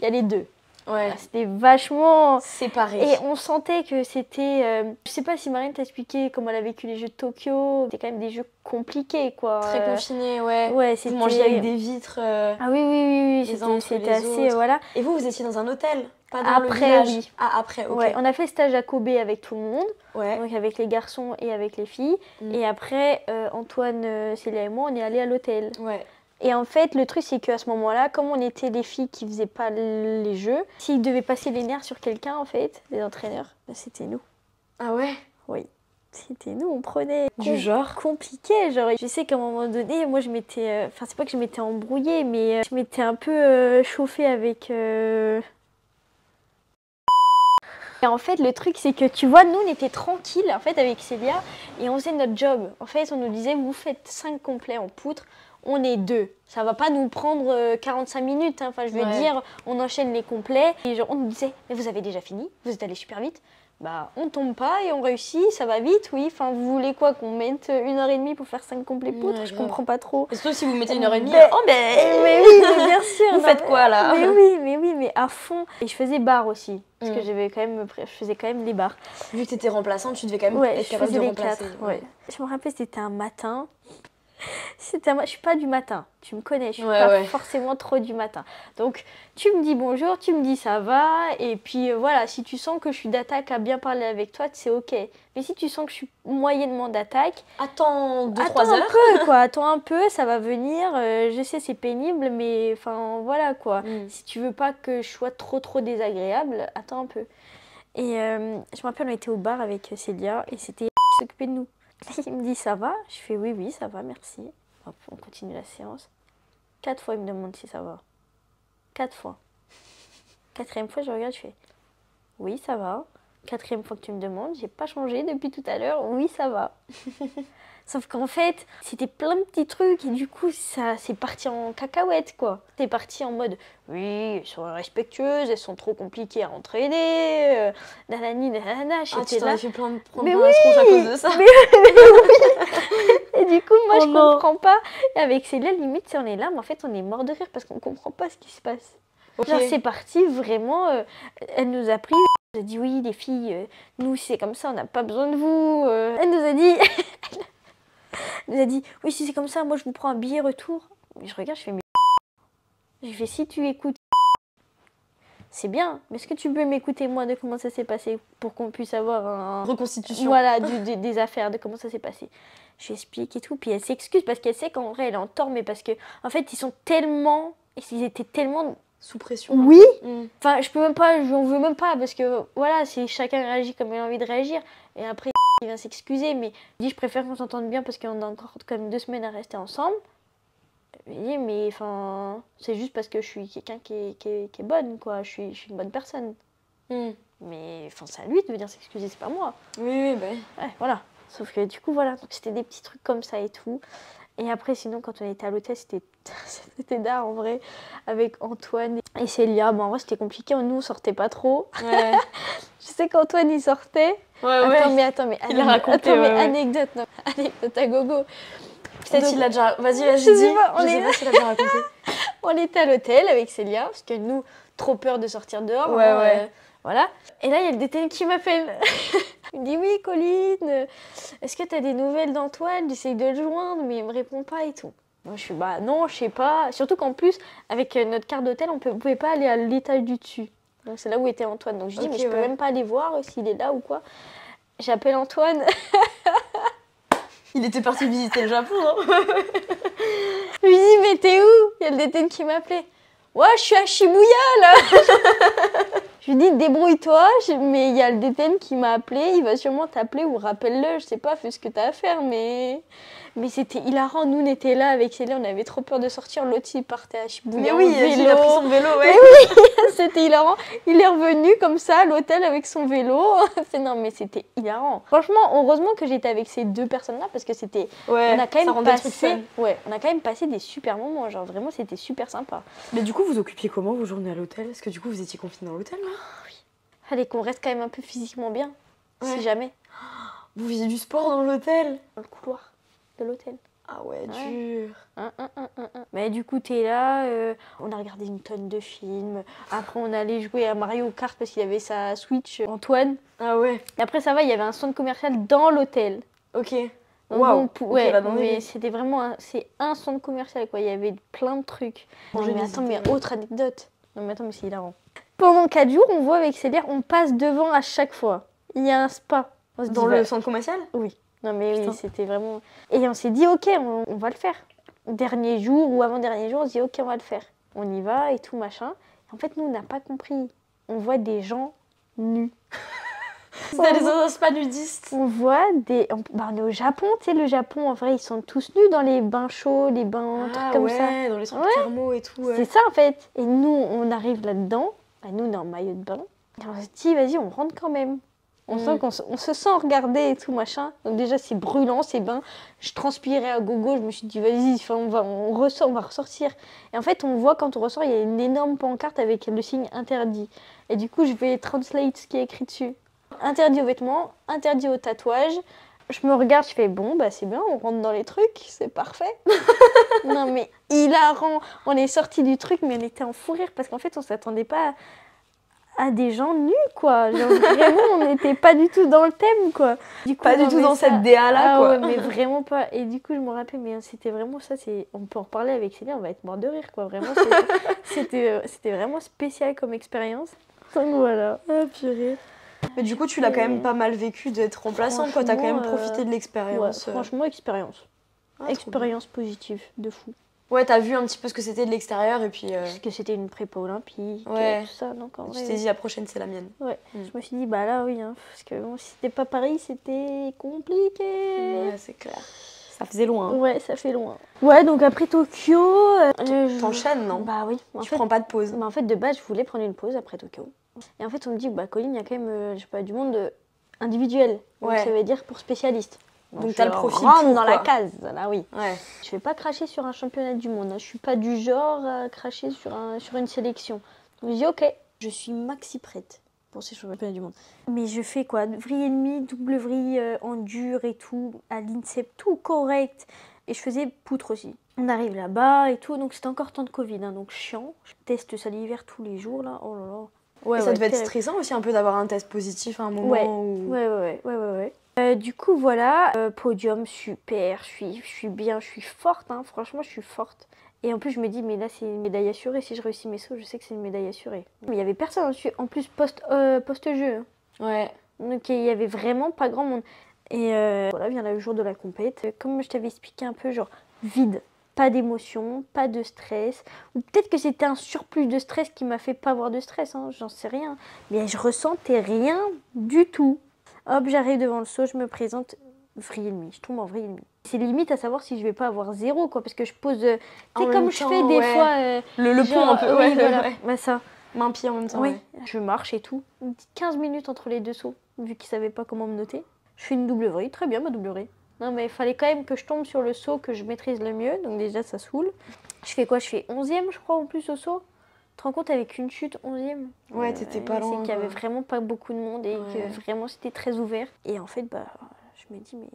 il y a les 2. Ouais. C'était vachement... séparé. Et on sentait que c'était... je sais pas si Marine t'a expliqué comment elle a vécu les Jeux de Tokyo. C'était quand même des jeux compliqués, quoi. Très confinés, ouais. Ouais, vous mangez avec des vitres. Ah oui. C'était assez... Voilà. Et vous étiez dans un hôtel? Pas dans le village? Oui. Ah, après, ok. Ouais, on a fait stage à Kobe avec tout le monde. Ouais. Donc avec les garçons et avec les filles. Et après, Antoine, Célia et moi, on est allés à l'hôtel. Ouais. Et en fait, le truc, c'est qu'à ce moment-là, comme on était les filles qui faisaient pas les jeux, s'ils devaient passer les nerfs sur quelqu'un, en fait, les entraîneurs, bah, c'était nous. Ah ouais? Oui. C'était nous, on prenait... Du genre? Compliqué, genre. Je sais qu'à un moment donné, moi, je m'étais... Enfin, c'est pas que je m'étais embrouillée, mais je m'étais un peu chauffée avec... Et en fait, le truc, c'est que tu vois, nous, on était tranquilles, en fait, avec Célia, et on faisait notre job. En fait, on nous disait, vous faites 5 complets en poutre, on est 2. Ça va pas nous prendre 45 minutes, hein. Enfin, je veux dire, on enchaîne les complets. Et genre, on nous disait, mais vous avez déjà fini? Vous êtes allé super vite? Bah, on tombe pas et on réussit, ça va vite, oui. Enfin, vous voulez quoi, qu'on mette 1h30 pour faire 5 complets poutres? Je comprends pas trop. Et surtout si vous mettez 1h30, mais oui, mais bien sûr. Vous faites quoi, là? Mais oui, mais à fond. Et je faisais barre aussi, parce que je faisais quand même les barres. Vu que t'étais remplaçante, tu devais quand même être capable de remplacer. Je me rappelle, c'était un matin. Je suis pas du matin, tu me connais, je suis pas forcément trop du matin. Donc tu me dis bonjour, tu me dis ça va, et puis voilà, si tu sens que je suis d'attaque à bien parler avec toi, c'est ok. Mais si tu sens que je suis moyennement d'attaque, attends 2-3 heures. Un peu, quoi, attends un peu, ça va venir. Je sais, c'est pénible, mais enfin voilà quoi. Si tu veux pas que je sois trop désagréable, attends un peu. Et je me rappelle, on était au bar avec Célia et c'était qui s'occupait de nous. Il me dit ça va? Je fais oui, ça va, merci. Hop, on continue la séance. 4 fois, il me demande si ça va. 4 fois. 4e fois, je regarde, je fais oui, ça va. 4e fois que tu me demandes, j'ai pas changé depuis tout à l'heure, oui, ça va. Sauf qu'en fait, c'était plein de petits trucs et du coup, ça c'est parti en cacahuète, quoi. C'est parti en mode oui, elles sont respectueuses, elles sont trop compliquées à entraîner, nanani, nanana. Ah, tu t'en as fait prendre mais plein la tronche à cause de ça. Mais oui. Et du coup, moi, je non. comprends pas. Et avec Célia, limite, si on est là, mais en fait, on est mort de rire parce qu'on comprend pas ce qui se passe. Ok. Genre, c'est parti, vraiment, elle nous a pris. Elle nous a dit oui, les filles, nous, si c'est comme ça, on n'a pas besoin de vous. Elle nous a dit... Elle nous a dit oui, si c'est comme ça, moi, je vous prends un billet retour. Mais je regarde, je fais mais... J'ai fait si tu écoutes... C'est bien, mais est-ce que tu peux m'écouter, moi, de comment ça s'est passé pour qu'on puisse avoir un... Reconstitution. Voilà, des affaires, de comment ça s'est passé. Je lui explique et tout, puis elle s'excuse parce qu'elle sait qu'en vrai, elle est en tort, mais parce que, en fait, ils étaient tellement... Sous pression. Oui. Mm. Enfin, je peux même pas, je n'en veux même pas, parce que, voilà, c'est chacun réagit comme il a envie de réagir. Et après, il vient s'excuser, mais il dit, je préfère qu'on s'entende bien parce qu'on a encore quand même 2 semaines à rester ensemble. Je lui dis, mais enfin, c'est juste parce que je suis quelqu'un qui est bonne, quoi. Je suis une bonne personne. Mm. Mais enfin, c'est à lui de venir s'excuser, c'est pas moi. Oui, bah. Ouais, voilà. Sauf que du coup, voilà. Donc, c'était des petits trucs comme ça et tout. Et après, sinon, quand on était à l'hôtel, c'était d'art en vrai. Avec Antoine et Célia. Bon, en vrai, c'était compliqué. Nous, on sortait pas trop. Ouais. Je sais qu'Antoine, il sortait. Ouais, Attends, mais Il a raconté, attends, mais ouais. anecdote, non. Anecdote à gogo. Peut-être Donc, il l'a déjà. Vas-y, je dis. sais pas, Je sais pas s'il a déjà raconté. on était à l'hôtel avec Célia, parce que nous, trop peur de sortir dehors. Ouais, ouais. Voilà. Et là, il y a le DTN qui m'appelle. Il me dit oui, Colline, est-ce que tu as des nouvelles d'Antoine? J'essaye de le joindre, mais il me répond pas et tout. Moi, je suis bah non, je sais pas. Surtout qu'en plus, avec notre carte d'hôtel, on pouvait pas aller à l'étage du dessus. Donc c'est là où était Antoine. Donc je dis, Ok, mais je peux ouais. même pas aller voir s'il est là ou quoi. J'appelle Antoine. Il était parti visiter le Japon, hein. Je lui dis, mais t'es où? Il y a le DTN qui m'appelait. Ouais, je suis à Shibuya là. Je lui dis, débrouille-toi, mais il y a le DTN qui m'a appelé, il va sûrement t'appeler ou rappelle-le, je sais pas, fais ce que t'as à faire, mais c'était hilarant. Nous, on était là avec Célia, on avait trop peur de sortir, l'autre il partait à Shibuya. Mais oui, en vélo. il a pris son vélo, ouais. Mais oui, c'était hilarant. Il est revenu comme ça à l'hôtel avec son vélo. Non, mais c'était hilarant. Franchement, heureusement que j'étais avec ces 2 personnes-là parce que c'était. Ouais, On a quand ça même rendait le truc passé. fun. Ouais, on a quand même passé des super moments. Genre vraiment, c'était super sympa. Mais du coup, vous occupiez comment vos journées à l'hôtel? Est-ce que du coup, vous étiez confinés dans l'hôtel, là? Fallait qu'on reste quand même un peu physiquement bien, Ouais. si jamais. Vous faisiez du sport dans l'hôtel? Dans le couloir de l'hôtel. Ah ouais, Ouais. dur. Mais du coup, t'es là, on a regardé une tonne de films. Après, on allait jouer à Mario Kart parce qu'il y avait sa Switch, Antoine. Ah ouais, Et après, ça va, il y avait un centre commercial dans l'hôtel. ok. Donc, Waouh, ok, ok, la dinguerie. mais c'était vraiment c'est un centre commercial, quoi. Il y avait plein de trucs. Non, J'ai mais attends, mais visité. autre anecdote. Non, mais attends, mais c'est hilarant. Pendant 4 jours, on voit avec Célia, on passe devant à chaque fois. Il y a un spa. On se Dans dit, le bah, centre commercial? oui. Non, mais Putain. oui, c'était vraiment. Et on s'est dit, ok, on va le faire. Dernier jour ou avant-dernier jour, on se dit, ok, on va le faire. On y va et tout, machin. En fait, nous, on n'a pas compris. On voit des gens nus. C'était les autres spas nudistes. On voit des. On est au Japon, tu sais, le Japon, en vrai, ils sont tous nus dans les bains chauds, les bains, trucs comme ouais, ça. dans les centres Ouais. thermaux et tout. Ouais. C'est ça, en fait. Et nous, on arrive là-dedans. Bah, nous, on est en maillot de bain. Et on se dit, vas-y, on rentre quand même. On sent on se sent regarder et tout, machin. Donc, déjà, c'est brûlant, ces bains. Je transpirais à gogo. Je me suis dit, vas-y, on va ressortir. Et en fait, on voit quand on ressort, il y a une énorme pancarte avec le signe interdit. Et du coup, je vais translate ce qui est écrit dessus. Interdit aux vêtements, interdit aux tatouages. Je me regarde, je fais bon, bah c'est bien, on rentre dans les trucs, c'est parfait. Non mais hilarant, on est sorti du truc, mais on était en fou rire parce qu'en fait on s'attendait pas à des gens nus, quoi. Genre vraiment, on n'était pas du tout dans le thème, quoi. Du coup, Pas du non, tout mais dans ça- cette DA là, Ah quoi. ouais, mais vraiment pas. Et du coup, je me rappelle, mais c'était vraiment ça. On peut en reparler avec Célia, on va être mort de rire, quoi. Vraiment, c'était vraiment spécial comme expérience. Donc voilà. Ah purée. Mais du coup, tu l'as quand même pas mal vécu d'être remplaçante, quoi. T'as quand même Franchement, profité de Ouais, l'expérience. franchement, expérience. Ah, trop Expérience positive, de fou. bien. Ouais, t'as vu un petit peu ce que c'était de l'extérieur et puis Parce que c'était une prépa olympique, Ouais. tout ça. Donc en tu vrai, t'es dit la prochaine c'est la mienne. ouais. Mm. Je me suis dit, bah là, oui. Hein, parce que bon, si c'était pas Paris, c'était compliqué. Ouais, c'est clair. Ça faisait loin. Hein. Ouais, ça fait loin. Ouais, donc après Tokyo... T'enchaînes, non? Bah oui. Tu prends pas de pause. Bah en fait, de base, je voulais prendre une pause après Tokyo. Et en fait, on me dit, bah Colline, il y a quand même, je sais pas, du monde individuel. Donc ça veut dire pour spécialiste. Donc t'as le profil pour dans la case, là oui. Ouais. Je vais pas cracher sur un championnat du monde. Hein. Je suis pas du genre à cracher sur une sélection. Donc je dis ok, je suis maxi prête pour ces championnats du monde. Mais je fais quoi? Vrille et demi, double vrille en dur et tout, à l'INSEP, tout correct. Et je faisais poutre aussi. On arrive là-bas et tout, donc c'était encore temps de Covid, hein, donc chiant. Je teste salivaire tous les jours là, oh là là. Ouais, et ça devait être stressant aussi un peu d'avoir un test positif à un moment où... Ouais. Du coup voilà, podium super, je suis bien, je suis forte, hein, franchement je suis forte. Et en plus je me dis mais là c'est une médaille assurée, si je réussis mes sauts je sais que c'est une médaille assurée. Mais il y avait personne en plus post-jeu. Ouais. Donc il y avait vraiment pas grand monde. Et voilà vient le jour de la compète, comme je t'avais expliqué un peu genre vide. Pas d'émotion, pas de stress. Ou peut-être que c'était un surplus de stress qui m'a fait pas avoir de stress, hein, j'en sais rien. Mais je ressentais rien du tout. Hop, j'arrive devant le saut, je me présente, vrille et demi, je tombe en vrille et demi. C'est limite à savoir si je vais pas avoir 0, quoi, parce que je pose, tu sais, comme je fais des fois... le genre, pont un peu, oui, voilà. Bah, ça. Main-pied en même temps, oui. Je marche et tout. Une petite 15 minutes entre les deux sauts, vu qu'ils savaient pas comment me noter. Je fais une double vrille, très bien ma double vrille. Non mais il fallait quand même que je tombe sur le saut que je maîtrise le mieux, donc déjà ça saoule. Je fais quoi? Je fais 11e je crois en plus au saut. Tu te rends compte avec une chute 11e? Ouais, t'étais pas loin. C'est qu'il y avait vraiment pas beaucoup de monde et que vraiment c'était très ouvert. Et en fait bah je me dis mais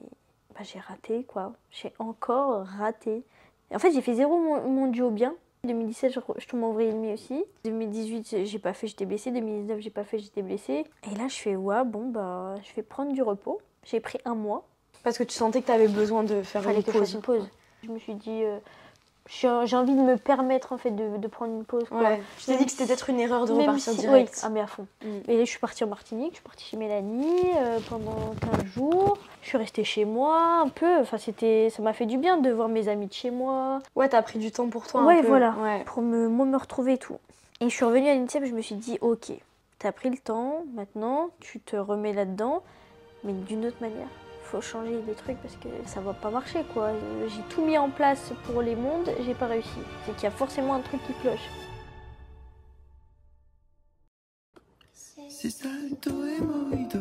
bah, j'ai raté quoi. J'ai encore raté. Et en fait j'ai fait 0 mon duo bien. 2017 je tombe en vrille et demi aussi. 2018 j'ai pas fait, j'étais blessée. 2019 j'ai pas fait, j'étais blessée. Et là je fais ouais bon bah je vais prendre du repos. J'ai pris 1 mois. Parce que tu sentais que tu avais besoin de faire une pause. Fallait que je fasse une pause. Je me suis dit, j'ai envie de me permettre en fait de prendre une pause. Quoi. Ouais. Je t'ai dit que c'était peut-être une erreur de repartir direct. Oui, ah, mais à fond. Et là, je suis partie en Martinique, je suis partie chez Mélanie pendant 15 jours. Je suis restée chez moi un peu. Enfin, ça m'a fait du bien de voir mes amis de chez moi. Ouais, t'as pris du temps pour toi. Ouais, un peu. Voilà. Ouais. Pour me retrouver et tout. Et je suis revenue à l'INSEP, je me suis dit, ok, t'as pris le temps, maintenant, tu te remets là-dedans, mais d'une autre manière. Faut changer des trucs parce que ça va pas marcher quoi. J'ai tout mis en place pour les mondes, j'ai pas réussi. C'est qu'il y a forcément un truc qui cloche. C'est Salto et Morito.